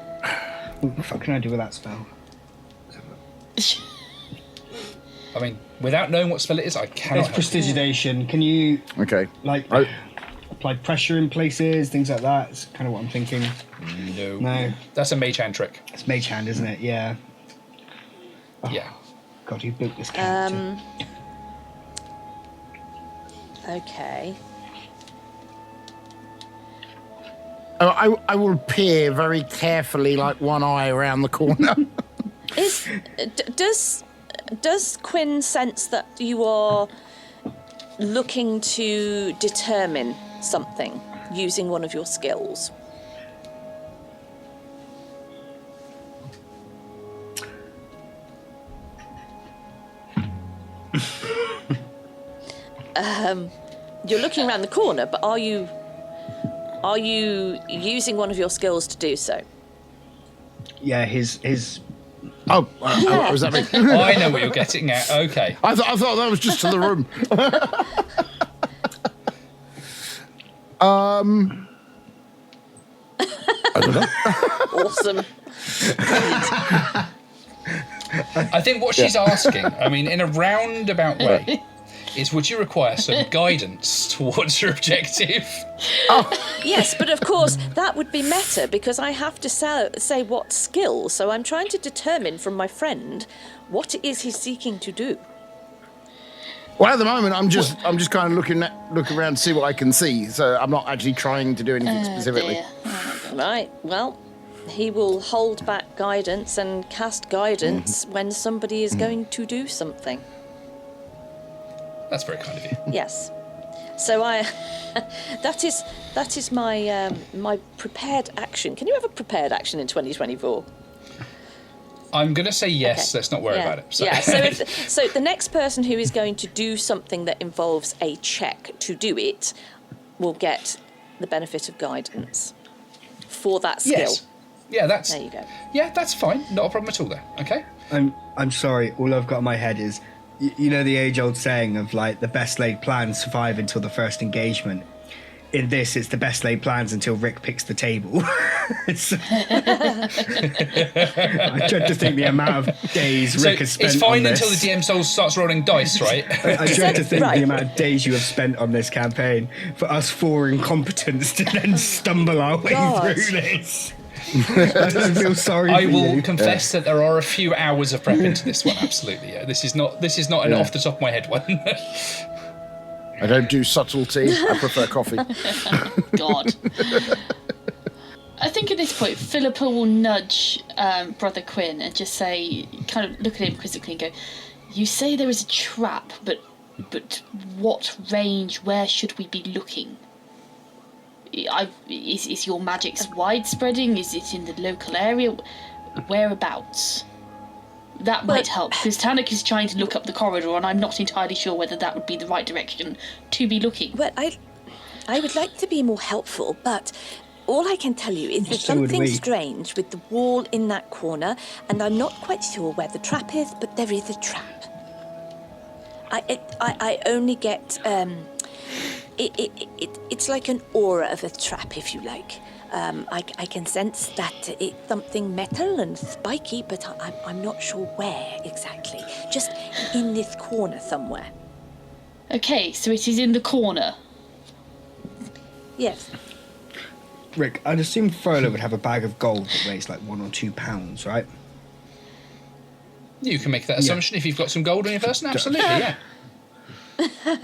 What the fuck can I do with that spell? I mean, Without knowing what spell it is, I cannot It's help prestidigitation. Can you Okay. apply pressure in places, things like that? It's kind of what I'm thinking. you. No, That's a mage hand trick. it's mage hand, isn't it? Yeah. Yeah. God, who built this character? Okay. I will peer very carefully, like one eye around the corner. Does Quinn sense that you are looking to determine something using one of your skills? You're looking around the corner, but are you using one of your skills to do so? Yeah, his. Oh, was that me? I know what you're getting at. Okay. I thought that was just to the room. I don't know. Awesome. I think what she's asking, I mean, in a roundabout way, is would you require some guidance towards your objective? Yes, but of course that would be meta because I have to say what skill. So I'm trying to determine from my friend what it is he's seeking to do. Well, at the moment, I'm just kind of looking around to see what I can see. So I'm not actually trying to do anything specifically. Dear. Right. Well, he will hold back guidance and cast guidance when somebody is going to do something. That's very kind of you. Yes. So that is my my prepared action. Can you have a prepared action in 2024? I'm going to say yes. Okay. Let's not worry Yeah. about it. So. Yeah. So the next person who is going to do something that involves a check to do it will get the benefit of guidance for that skill. Yes. Yeah, that's. There you go. Yeah, that's fine. Not a problem at all there. Okay. I'm sorry. All I've got in my head is, you know, the age-old saying of like the best laid plans survive until the first engagement. In this, it's the best laid plans until Rikh picks the table. I dread to think the amount of days So Rikh has spent it's fine on until the this. DM soul starts rolling dice, right? I dread to think Right. the amount of days you have spent on this campaign for us four incompetents to then stumble our way God. through this. I don't feel sorry I for will you. confess that there are a few hours of prep into this one. Absolutely, yeah. This is not an off the top of my head one. I don't do subtlety. I prefer coffee. God. I think at this point, Fillipa will nudge Brother Quinn and just say, kind of look at him quizzically and go, "You say there is a trap, but what range? Where should we be looking? Is your magic's widespreading? Is it in the local area? Whereabouts?" That might help, because Tanuk is trying to look up the corridor, and I'm not entirely sure whether that would be the right direction to be looking. Well, I would like to be more helpful, but all I can tell you is there's So would something we. strange with the wall in that corner, and I'm not quite sure where the trap is, but there is a trap. I only get it's like an aura of a trap, if you like. I can sense that it's something metal and spiky, but I'm not sure where exactly. Just in this corner somewhere. Okay, so it is in the corner. Yes. Rikh, I'd assume Frollo would have a bag of gold that weighs like 1 or 2 pounds, right? You can make that assumption if you've got some gold on your person. Absolutely, yeah.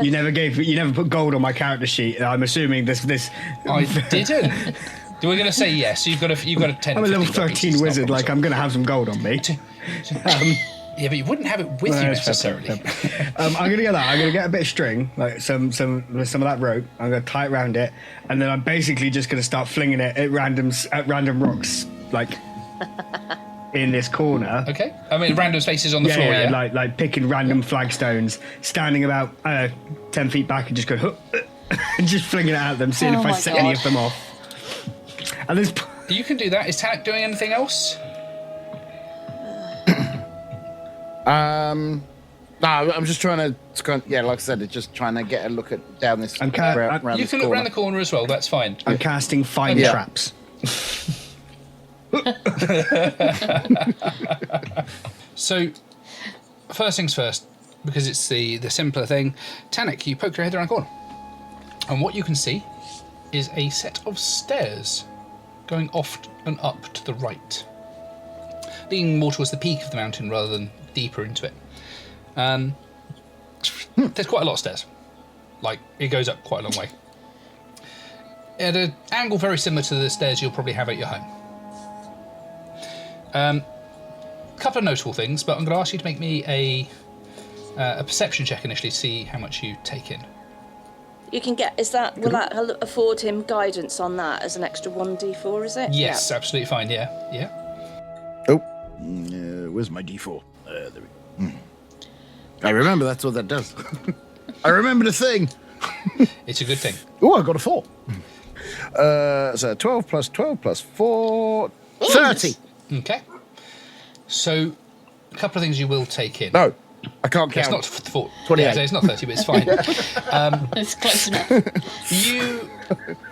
You never put gold on my character sheet. I'm assuming this. I didn't. We're going to say yes. So you've got a 10. I'm a level 15 13 pieces, not a wizard. problem Like at all. I'm going to have some gold on me. Yeah, but you wouldn't have it with you necessarily. I'm going to get that. I'm going to get a bit of string, like some of that rope. I'm going to tie it around it, and then I'm basically just going to start flinging it at random rocks, like in this corner. Okay. I mean, random spaces on the floor, yeah? like picking random flagstones, standing about 10 feet back and just going, and just flinging it at them, seeing Oh if I my set any God. of them off. And there's You can do that. Is Tanuk doing anything else? No, I'm just trying to, yeah, like I said, it's just trying to get a look at down this. I'm around You this can look corner. around the corner as well. That's fine. I'm casting fine Yeah. traps. So, first things first. because it's the simpler thing. Tanuk, you poke your head around the corner. And what you can see is a set of stairs going off and up to the right, leading more towards the peak of the mountain rather than deeper into it. There's quite a lot of stairs. Like, it goes up quite a long way. At an angle very similar to the stairs you'll probably have at your home. Couple of notable things, but I'm going to ask you to make me a perception check initially to see how much you take in. You can get, will that afford him guidance on that as an extra 1d4, is it? Yes, yeah. Absolutely fine, yeah. Oh, where's my d4? There we go. I remember that's what that does. I remember the thing. It's a good thing. Oh, I got a 4. So 12 plus 12 plus 4, 30. Okay. So, a couple of things you will take in. No, I can't count. It's not 4. 28. Yeah, it's not 30, but it's fine. It's close enough.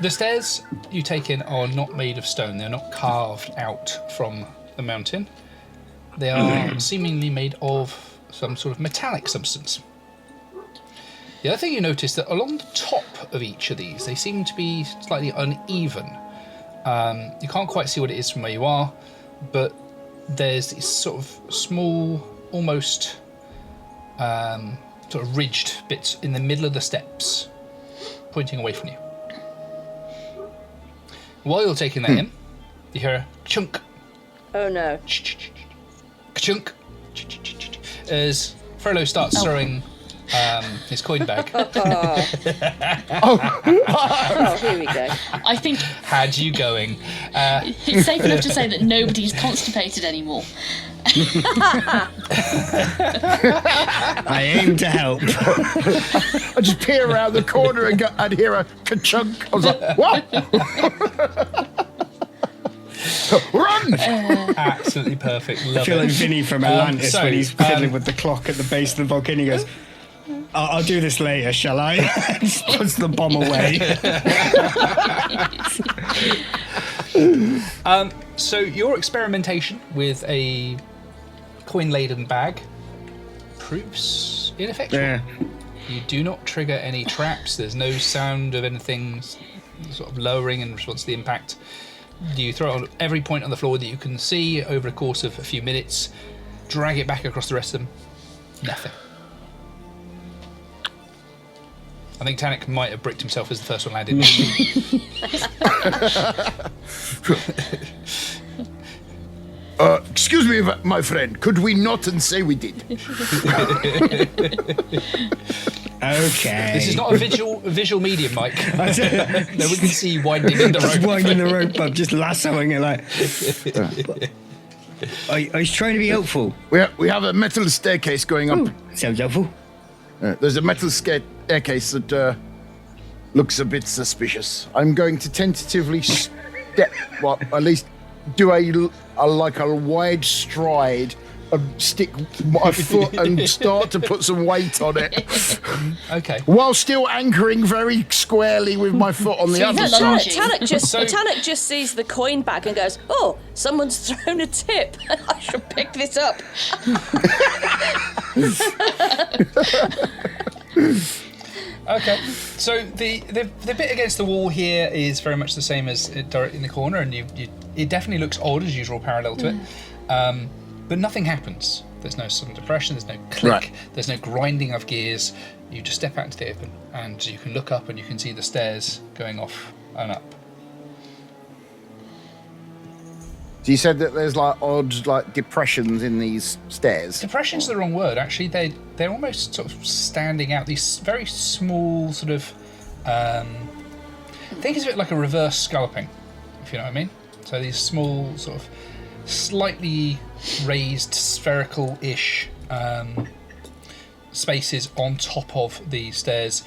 The stairs you take in are not made of stone. They're not carved out from the mountain. They are seemingly made of some sort of metallic substance. The other thing you notice that along the top of each of these, they seem to be slightly uneven. You can't quite see what it is from where you are, but there's these sort of small, almost sort of ridged bits in the middle of the steps, pointing away from you. While you're taking that in, you hear a chunk. Oh no. Chunk. As Frollo starts throwing his coin bag. Oh, here we go. I think Had you going? it's safe enough to say that nobody's constipated anymore. I aim to help. I just peer around the corner and I'd hear a ka-chunk. I was like, what? Run! Absolutely perfect. I Love feel it. like Vinny from Atlantis so, when he's fiddling with the clock at the base of the volcano. He goes, I'll do this later, shall I? Just puts the bomb away. So your experimentation with a coin-laden bag proves ineffectual. Yeah. You do not trigger any traps. There's no sound of anything sort of lowering in response to the impact. You throw it on every point on the floor that you can see over a course of a few minutes, drag it back across the rest of them. Nothing. I think Tanuk might have bricked himself as the first one landed. Excuse me, my friend. Could we not and say we did? Okay. This is not a visual medium, Mike. No, we can see you winding in the Just rope. winding the rope up, just lassoing it like. I was trying to be helpful. We have a metal staircase going up. Sounds helpful. There's a metal staircase that looks a bit suspicious. I'm going to tentatively step, well, at least do a wide stride and stick my foot and start to put some weight on it. Okay. While still anchoring very squarely with my foot on the So other you've side. got Tanuk just sees the coin bag and goes, "Oh, someone's thrown a tip. I should pick this up." Okay. So the bit against the wall here is very much the same as directly in the corner, and it definitely looks odd as you draw parallel to it. But nothing happens. There's no sudden depression, there's no click, Right. there's no grinding of gears. You just step out into the open and you can look up and you can see the stairs going off and up. So you said that there's like odd like depressions in these stairs. Depression's the wrong word, actually. They're almost sort of standing out, these very small sort of think of it like a reverse scalloping, if you know what I mean. So these small sort of slightly raised spherical-ish spaces on top of the stairs.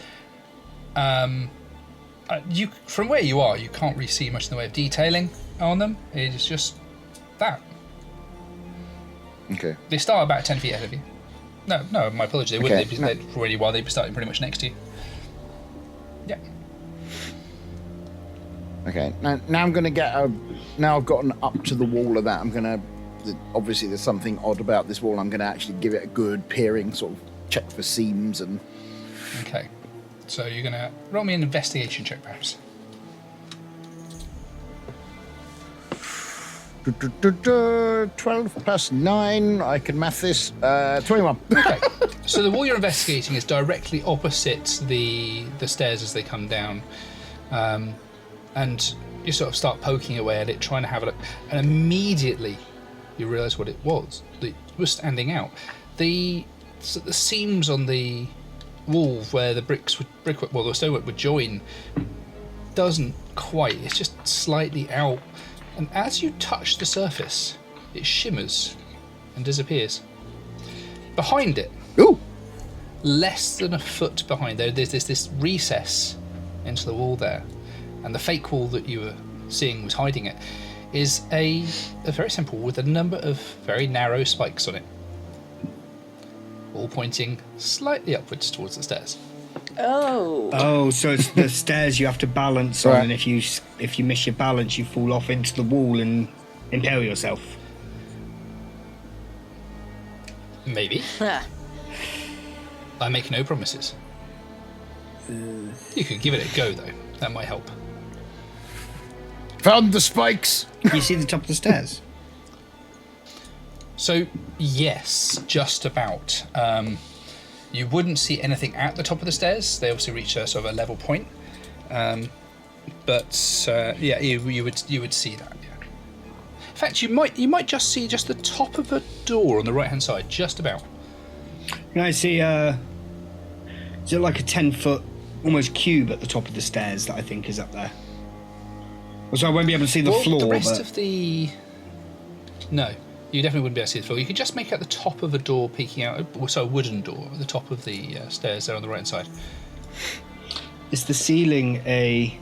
You from where you are, you can't really see much in the way of detailing on them. It's just that. Okay. They start about 10 feet ahead of you. No, my apologies. They wouldn't. They'd be already while they'd be starting pretty much next to you. Yeah. Okay. Now I'm going to get now I've gotten up to the wall of that. I'm going to, obviously there's something odd about this wall. I'm going to actually give it a good peering sort of check for seams and. Okay. So you're going to roll me an investigation check, perhaps. 12 plus 9. I can math this. 21. Okay. So the wall you're investigating is directly opposite the stairs as they come down, and you sort of start poking away at it, trying to have a look, and immediately you realise what it was that was standing out. The seams on the wall where the the stonework would join doesn't quite. It's just slightly out, and as you touch the surface, it shimmers and disappears. Behind it, Ooh. less than a foot behind there's this recess into the wall there, and the fake wall that you were seeing was hiding it is a very simple with a number of very narrow spikes on it, all pointing slightly upwards towards the stairs. Oh, so it's the stairs you have to balance on, Right. and if you miss your balance, you fall off into the wall and impale yourself. Maybe. I make no promises. You could give it a go, though. That might help. Found the spikes. Can you see the top of the stairs? So, yes, just about. You wouldn't see anything at the top of the stairs. They obviously reach a sort of a level point. But yeah, you would see that. Yeah. In fact, you might just see just the top of a door on the right hand side, just about. Can I see? Is it like a 10-foot almost cube at the top of the stairs that I think is up there? So I won't be able to see the floor. The rest but... of the no, you definitely wouldn't be able to see the floor. You could just make out the top of a door peeking out, so a wooden door at the top of the stairs there on the right hand side. Is the ceiling a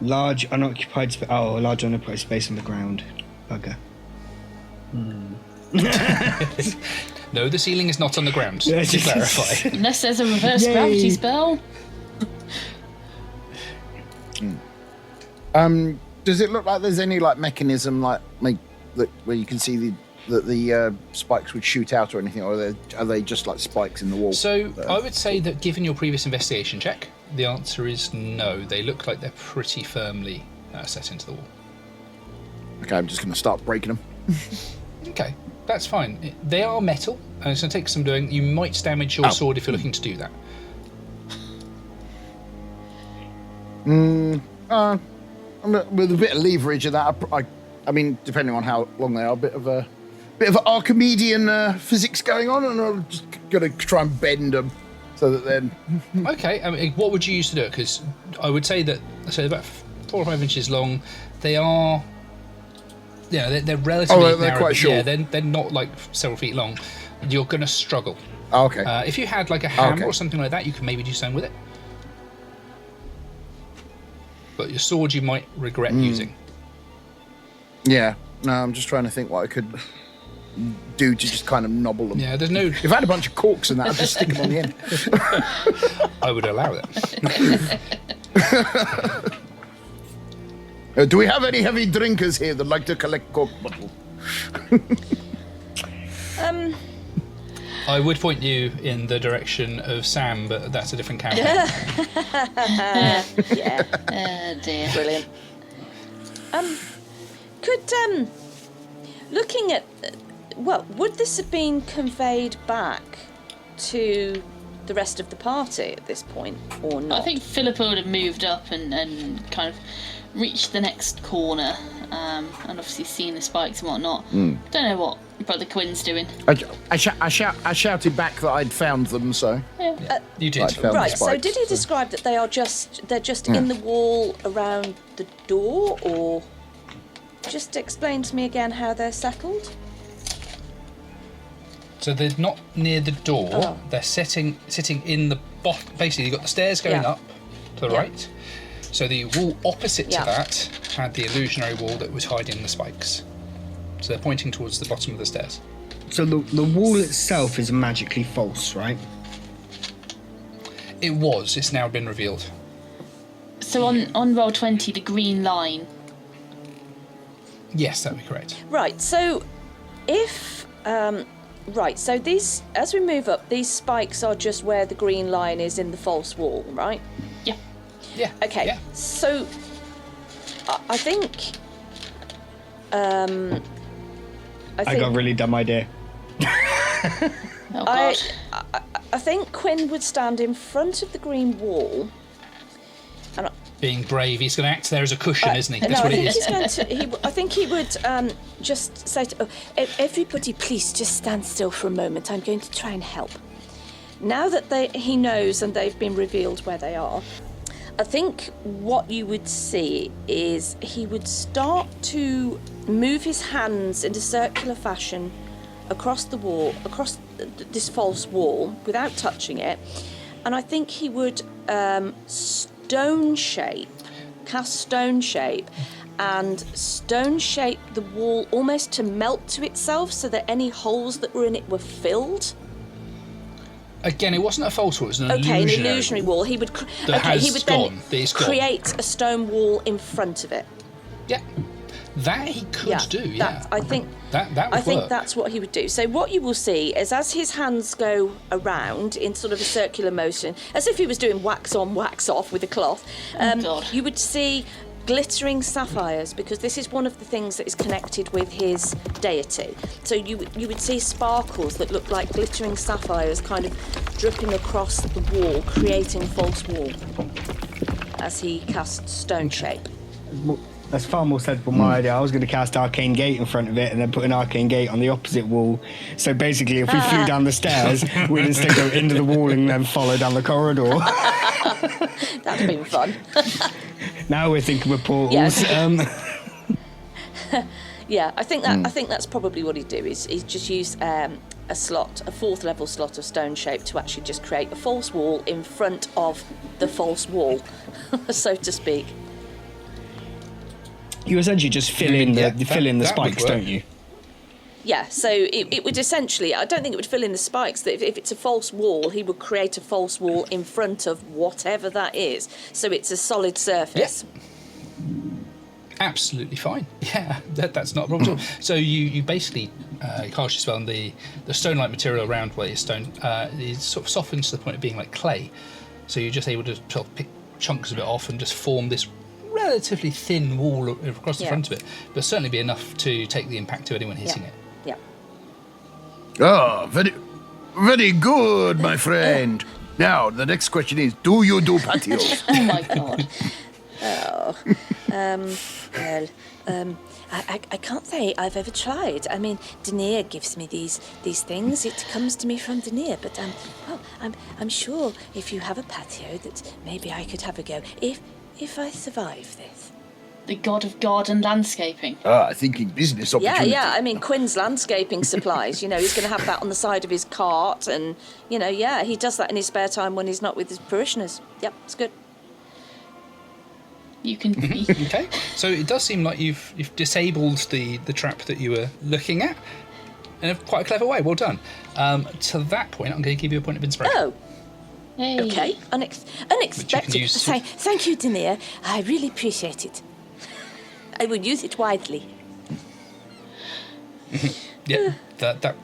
large unoccupied space? Oh, a large unoccupied space on the ground. Bugger. No, the ceiling is not on the ground, to clarify. Unless there's a reverse gravity spell. Does it look like there's any like mechanism like where you can see the spikes would shoot out or anything, or are they just like spikes in the wall? So I would say that given your previous investigation check, the answer is no. They look like they're pretty firmly set into the wall. Okay, I'm just going to start breaking them. Okay, that's fine. They are metal, and it's going to take some doing. You might damage your sword if you're looking to do that. With a bit of leverage of that, I mean, depending on how long they are, a bit of Archimedean physics going on, and I'm just going to try and bend them so that then. Okay, I mean, what would you use to do it? Because I would say that they're about 4 or 5 inches long. They are, they're relatively they're narrow. quite short. Yeah, they're not like several feet long. You're going to struggle. Oh, okay. If you had like a hammer Okay. or something like that, you could maybe do something with it. But your sword you might regret using. Yeah. No, I'm just trying to think what I could do to just kind of nobble them. Yeah, there's no. If I had a bunch of corks and that, I'd just stick them on the end. I would allow that. Do we have any heavy drinkers here that like to collect cork bottles? I would point you in the direction of Sam, but that's a different character. Yeah. Oh dear. Brilliant. Could looking at would this have been conveyed back to the rest of the party at this point, or not? I think Fillipa would have moved up and kind of reached the next corner, and obviously seen the spikes and whatnot. Don't know what Brother Quinn's doing. I shouted back that I'd found them, so. You did. I'd found the Right. So spikes, did he describe that they're just in the wall around the door, or just explain to me again how they're settled? So they're not near the door. Oh. They're sitting in the bottom. Basically, you've got the stairs going Yeah. up to the Yeah. right. So the wall opposite Yeah. to that had the illusionary wall that was hiding the spikes. So they're pointing towards the bottom of the stairs. So the wall itself is magically false, right? It was. It's now been revealed. So on roll 20, the green line. Yes, that would be correct. Right. So if Right, so these, as we move up, these spikes are just where the green line is in the false wall, right? Yeah. Yeah. Okay, Yeah. so I think... I got a really dumb idea. Oh God. I think Quinn would stand in front of the green wall. And Being brave, he's going to act there as a cushion, isn't he? That's no, what I it think is. he's going to. I think he would just say to everybody, please just stand still for a moment. I'm going to try and help. Now that he knows and they've been revealed where they are, I think what you would see is he would start to move his hands in a circular fashion across the wall, across this false wall, without touching it. And I think he would cast stone shape, and stone shape the wall almost to melt to itself so that any holes that were in it were filled. Again, it wasn't a false wall, it was an An illusionary illusionary wall. He would, has he would gone, that then is gone. create a stone wall in front of it. Yeah. That he could do, yeah. I think that would I think work. that's what he would do. So what you will see is as his hands go around in sort of a circular motion, as if he was doing wax on, wax off with a cloth, God. you would see glittering sapphires, because this is one of the things that is connected with his deity. So you would see sparkles that look like glittering sapphires kind of dripping across the wall, creating a false wall as he casts stone shape. That's far more sensible my idea. I was going to cast Arcane Gate in front of it and then put an Arcane Gate on the opposite wall. So basically, if we flew down the stairs, we'd instead go into the wall and then follow down the corridor. That's been fun. Now we're thinking with portals. Yeah, I think that's probably what he'd do. Is just use a fourth level slot of stone shape to actually just create a false wall in front of the false wall, so to speak. You essentially just fill in the spikes, don't you? Yeah, so it would essentially, I don't think it would fill in the spikes. That if it's a false wall, he would create a false wall in front of whatever that is. So it's a solid surface. Yeah. Absolutely fine. Yeah, that's not a problem at all. So you basically cast your spell, and the stone-like material around where your stone is sort of softened to the point of being like clay. So you're just able to sort of pick chunks of it off and just form this relatively thin wall across the front of it, but certainly be enough to take the impact of anyone hitting it. Yeah. Oh, very, very good, my friend. Now, the next question is, do you do patios? Oh my God. I can't say I've ever tried. I mean, Denier gives me these things. It comes to me from Denier, but I'm sure if you have a patio that maybe I could have a go if I survive this. The god of garden landscaping. Thinking business opportunity. Yeah. I mean, Quinn's landscaping supplies. He's going to have that on the side of his cart, and he does that in his spare time when he's not with his parishioners. Yep, it's good. You can. Okay, so it does seem like you've disabled the trap that you were looking at in a quite a clever way. Well done. To that point, I'm going to give you a point of inspiration. Oh. Hey. Okay, unexpected. use to- Thank you, Denier. I really appreciate it. I would use it widely. Yeah, that.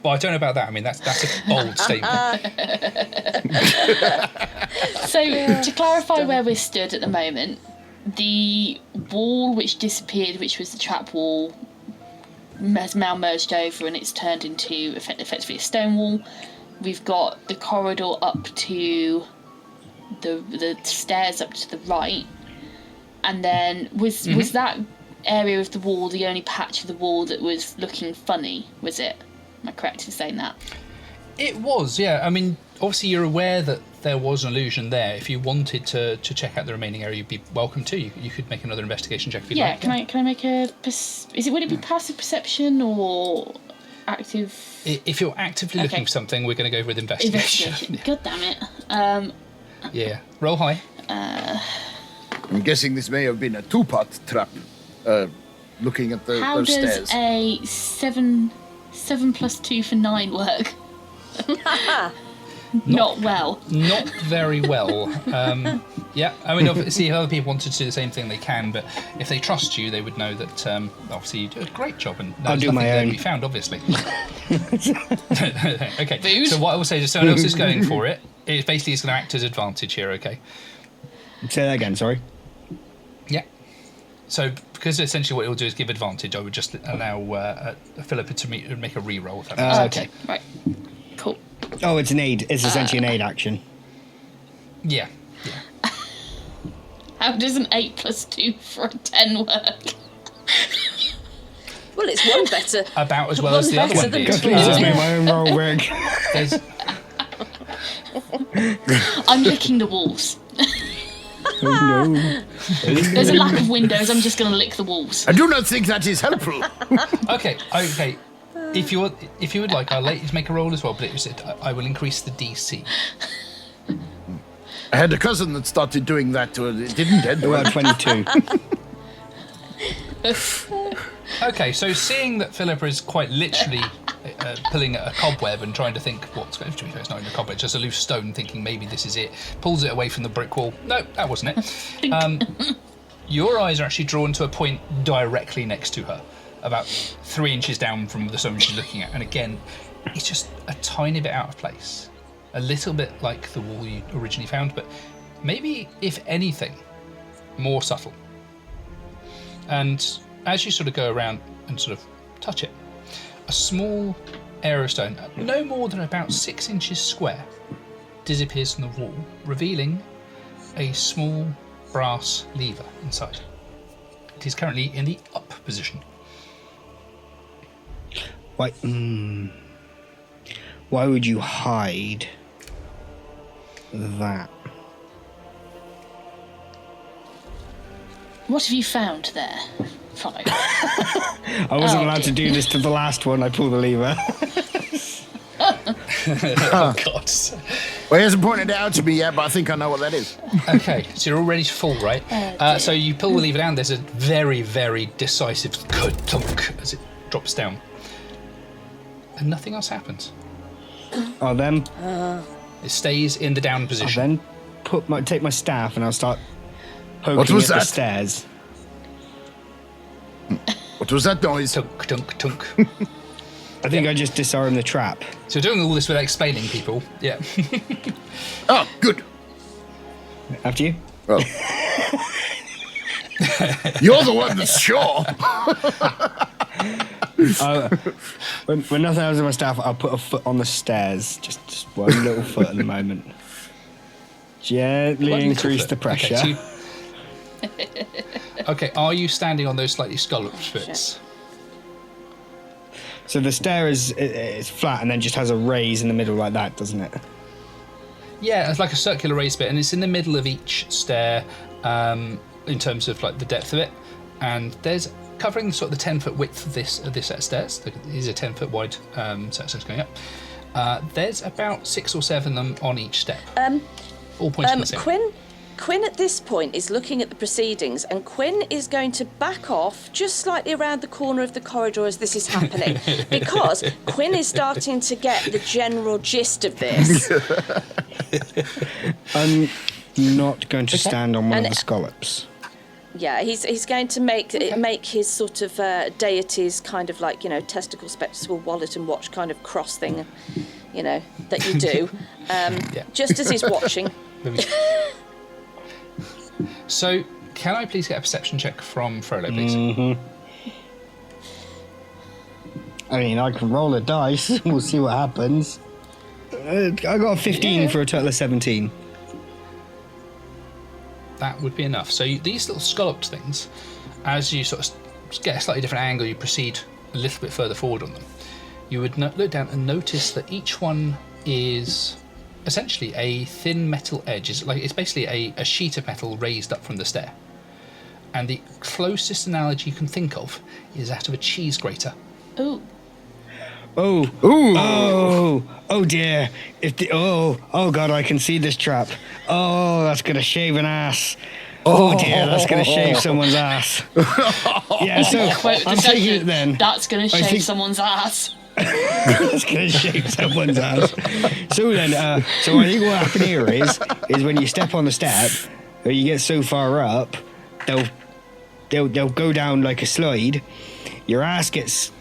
Well, I don't know about that. I mean, that's a bold statement. So, to clarify where we're stood at the moment, the wall which disappeared, which was the trap wall, has now merged over and it's turned into effectively a stone wall. We've got the corridor up to the stairs up to the right, and then was that area of the wall the only patch of the wall that was looking funny? Was it? Am I correct in saying that? It was, yeah. I mean, obviously you're aware that there was an illusion there. If you wanted to check out the remaining area, you'd be welcome to. You could make another investigation check if you'd like. Can I make a? Would it be passive perception or active? If you're actively looking for something, we're going to go with investigation. Yeah. God damn it. Yeah. Roll high. I'm guessing this may have been a two-part trap, looking at How those does stairs. a 7 + 2 for 9 work? Not well. Not very well. Yeah, I mean, obviously, if other people wanted to do the same thing, they can, but if they trust you, they would know that obviously you do a great job, and I'll do my own. To be found, obviously. Okay. Food? So what I will say is, if someone else is going for it, it basically is going to act as advantage here. Okay. Say that again. Sorry. Yeah. So because essentially what it will do is give advantage, I would just allow Fillipa to make a re-roll. If that makes sense. Okay. Right. Cool. Oh, it's an aid. It's essentially an aid action. Yeah. How does an 8 + 2 for a 10 work? Well, it's one better. About as well One as the other better one than did. God, please just make my own roll, Rikh. There's- I'm licking the walls. Oh, no. There's a lack of windows. I'm just going to lick the walls. I do not think that is helpful. Okay. If you would like, I'll let you make a roll as well, but I will increase the DC. I had a cousin that started doing that. It didn't end well. Well, 22. Okay, so seeing that Fillipa is quite literally pulling at a cobweb and trying to think what's going to be, it's not in a cobweb, just a loose stone, thinking maybe this is it, pulls it away from the brick wall. No, that wasn't it. Your eyes are actually drawn to a point directly next to her, about 3 inches down from the stone she's looking at, and again, it's just a tiny bit out of place. A little bit like the wall you originally found, but maybe, if anything, more subtle. And as you sort of go around and sort of touch it, a small aerostone, no more than about 6 inches square, disappears from the wall, revealing a small brass lever inside. It is currently in the up position. Why would you hide that? What have you found there, Frollo? I wasn't allowed to do this to the last one. I pulled the lever. Oh, God. Well, he hasn't pointed it out to me yet, but I think I know what that is. Okay, so you're all ready to fall, right? So you pull the lever down, there's a very, very decisive thunk as it drops down. And nothing else happens. I'll then It stays in the down position. take my staff and I'll start poking What was at the that? stairs. What was that noise? Tunk, tunk, tunk. I think I just disarm the trap. So doing all this without explaining people, yeah. Oh, good. After you? Well, you're the one that's sure. When nothing else in my staff, I'll put a foot on the stairs. Just one little foot at the moment. Gently One little increase foot. the pressure. Okay, okay, are you standing on those slightly scalloped bits? So the stair is flat and then just has a raise in the middle like that, doesn't it? Yeah, it's like a circular raised bit, and it's in the middle of each stair in terms of like the depth of it. And there's covering sort of the 10-foot width of this set of stairs. These are 10-foot wide set of stairs going up. There's about 6 or 7 of them on each step. All pointing the same. Quinn at this point is looking at the proceedings, and Quinn is going to back off just slightly around the corner of the corridor as this is happening, because Quinn is starting to get the general gist of this. I'm not going to stand on one of the scallops. Yeah, he's going to make his sort of deities kind of like, testicle, spectacle, wallet and watch kind of cross thing, that you do, just as he's watching. So, can I please get a perception check from Frollo, please? Mm-hmm. I mean, I can roll a dice. We'll see what happens. I got a 15 for a total of 17. That would be enough. So these little scalloped things, as you sort of get a slightly different angle, you proceed a little bit further forward on them. You would look down and notice that each one is essentially a thin metal edge. It's basically a sheet of metal raised up from the stair. And the closest analogy you can think of is that of a cheese grater. Ooh. Oh dear. Oh God, I can see this trap. Oh, that's gonna shave an ass. Oh dear, that's gonna shave someone's ass. Yeah, so Quote I'm taking it then. That's gonna shave someone's ass. It's going to shake someone's ass. So then, so I think what happened here is when you step on the step, or you get so far up, they'll go down like a slide. Your ass gets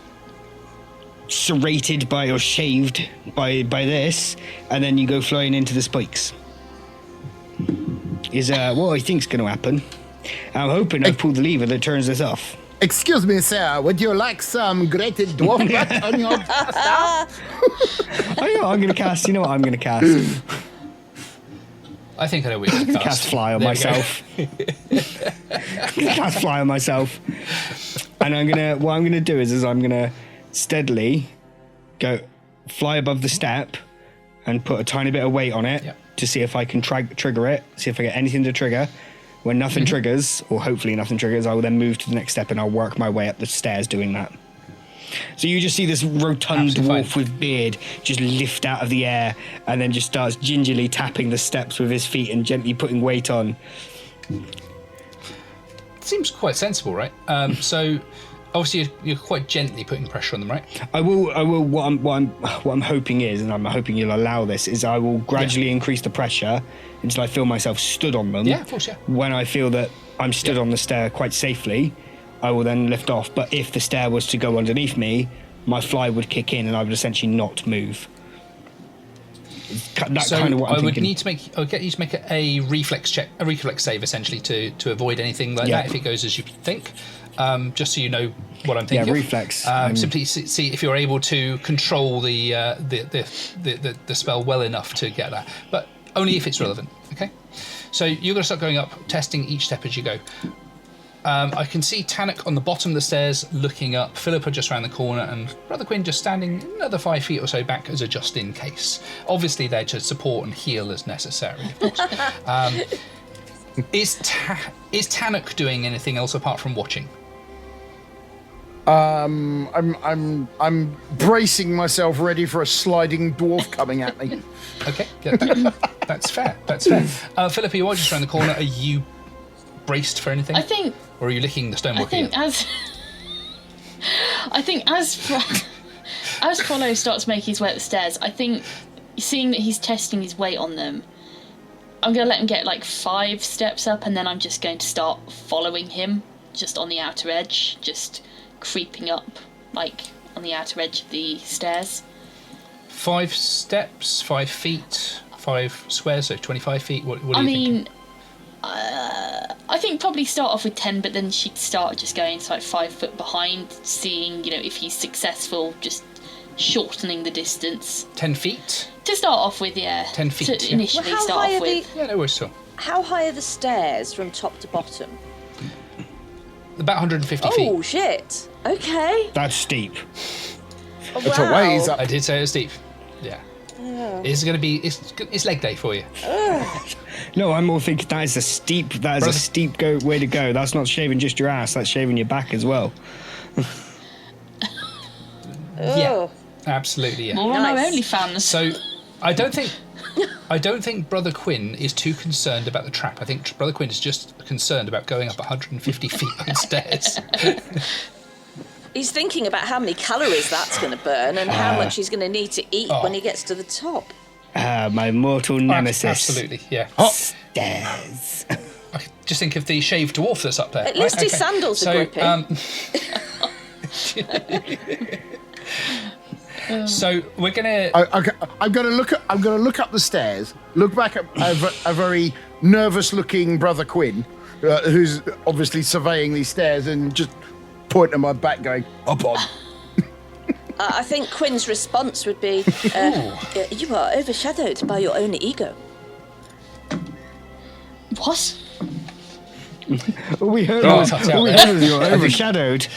serrated by or shaved by this, and then you go flying into the spikes. Is what I think's going to happen. I'm hoping I've pulled the lever that turns this off. Excuse me, sir. Would you like some grated dwarf butt on your staff? I know what I'm going to cast. You know what I'm going to cast? I think I know what you're going to Cast fly on myself. I'm going to cast fly on myself. And what I'm going to do is I'm going to steadily go fly above the step and put a tiny bit of weight on it to see if I can trigger it, see if I get anything to trigger. When nothing triggers, or hopefully nothing triggers, I will then move to the next step and I'll work my way up the stairs doing that. So you just see this rotund dwarf with beard just lift out of the air and then just starts gingerly tapping the steps with his feet and gently putting weight on. Seems quite sensible, right? So obviously you're quite gently putting pressure on them, right? I will. What I'm hoping is, and I'm hoping you'll allow this, is I will gradually increase the pressure until I feel myself stood on them. Yeah, of course, yeah. When I feel that I'm stood on the stair quite safely, I will then lift off. But if the stair was to go underneath me, my fly would kick in and I would essentially not move. That's kind of what I'm thinking. I'll get you to make a reflex check, a reflex save essentially to avoid anything like that if it goes as you think. Just so you know what I'm thinking. Yeah, reflex. Simply see if you're able to control the spell well enough to get that, but only if it's relevant. Okay. So you're going to start going up, testing each step as you go. I can see Tanuk on the bottom of the stairs looking up, Fillipa just around the corner, and Brother Quinn just standing another 5 feet or so back as a just in case. Obviously, there to support and heal as necessary, of course. Is Tanuk doing anything else apart from watching? I'm bracing myself, ready for a sliding dwarf coming at me. Okay, that's fair. Fillipa, you are just around the corner. Are you braced for anything? I think. Or are you licking the stonework? As Frollo starts making his way up the stairs, I think, seeing that he's testing his weight on them, I'm going to let him get like 5 steps up, and then I'm just going to start following him, just on the outer edge, just creeping up, like on the outer edge of the stairs. 5 steps, 5 feet, 5 squares, so 25 feet. What do you think? I think probably start off with 10, but then she'd start just going to like 5 foot behind, seeing, if he's successful, just shortening the distance. 10 feet? To start off with, yeah. 10 feet. To initially start off with. Yeah, no worries at all. How high are the stairs from top to bottom? About 150 feet. Oh, shit. Okay. That's steep. Oh, It's a ways up. I did say it was steep. Yeah. It's going to be... It's leg day for you. No, I'm more thinking that is a steep way to go. That's not shaving just your ass, that's shaving your back as well. Yeah, absolutely, yeah. More on our OnlyFans. So, I don't think Brother Quinn is too concerned about the trap. I think Brother Quinn is just concerned about going up 150 feet on stairs. He's thinking about how many calories that's going to burn and how much he's going to need to eat when he gets to the top. My mortal nemesis. Absolutely, yeah. Stairs. I just think of the shaved dwarf that's up there. At least his sandals are gripping. So we're gonna. I'm gonna look up the stairs. Look back at a very nervous-looking Brother Quinn, who's obviously surveying these stairs, and just point at my back, going up on. I think Quinn's response would be, "You are overshadowed by your own ego." What? We heard you're overshadowed.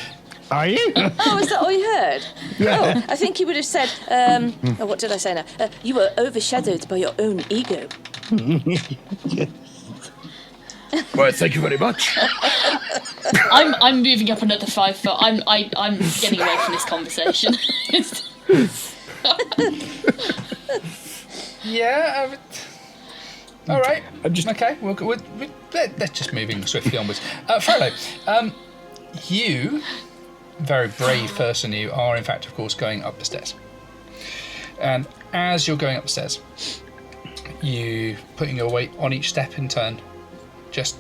Are you? Oh, is that all you heard? Yeah. Oh, I think he would have said, what did I say now? You were overshadowed by your own ego. Well, thank you very much. I'm moving up another 5 foot. I'm getting away from this conversation. Yeah. All right. Okay. Let's just moving swiftly onwards. Frollo, you very brave person, you are in fact, of course, going up the stairs. And as you're going up the stairs, you putting your weight on each step in turn, just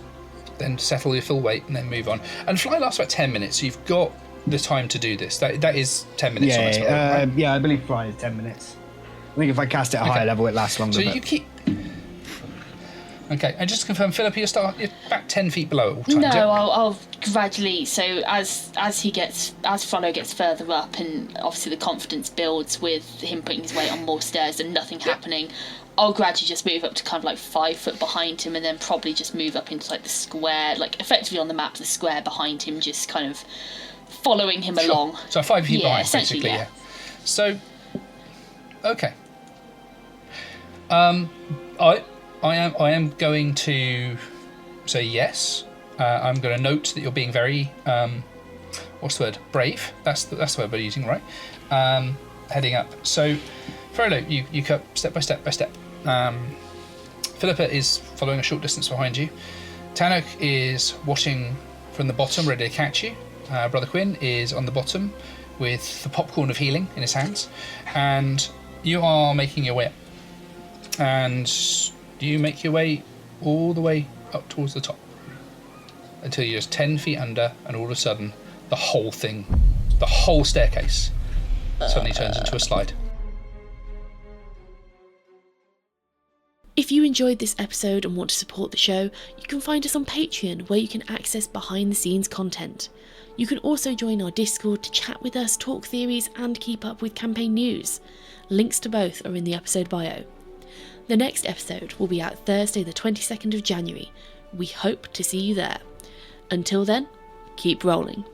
then settle your full weight and then move on. And fly lasts about 10 minutes, so you've got the time to do this. That is 10 minutes on its own, right? Yeah, I believe fly is 10 minutes. I think if I cast it at a higher level, it lasts longer. So you keep... Okay, and just to confirm, Fillipa, you're about 10 feet below at all times. No, yeah? I'll gradually. So as Frollo gets further up, and obviously the confidence builds with him putting his weight on more stairs and nothing happening, I'll gradually just move up to kind of like 5 foot behind him, and then probably just move up into like the square, like effectively on the map, the square behind him, just kind of following him along. So 5 feet behind, essentially, basically, yeah. So, okay. I am going to say yes. I'm going to note that you're being very, what's the word? Brave. That's the word we're using, right? Heading up. So, Frollo, you cut step by step by step. Fillipa is following a short distance behind you. Tanuk is watching from the bottom, ready to catch you. Brother Quinn is on the bottom with the popcorn of healing in his hands. And you are making your way up. And you make your way all the way up towards the top until you're just 10 feet under, and all of a sudden the whole staircase suddenly turns into a slide. If you enjoyed this episode and want to support the show, you can find us on Patreon, where you can access behind the scenes content. You can also join our Discord to chat with us, talk theories and keep up with campaign news. Links to both are in the episode bio. The next episode will be out Thursday the 22nd of January. We hope to see you there. Until then, keep rolling.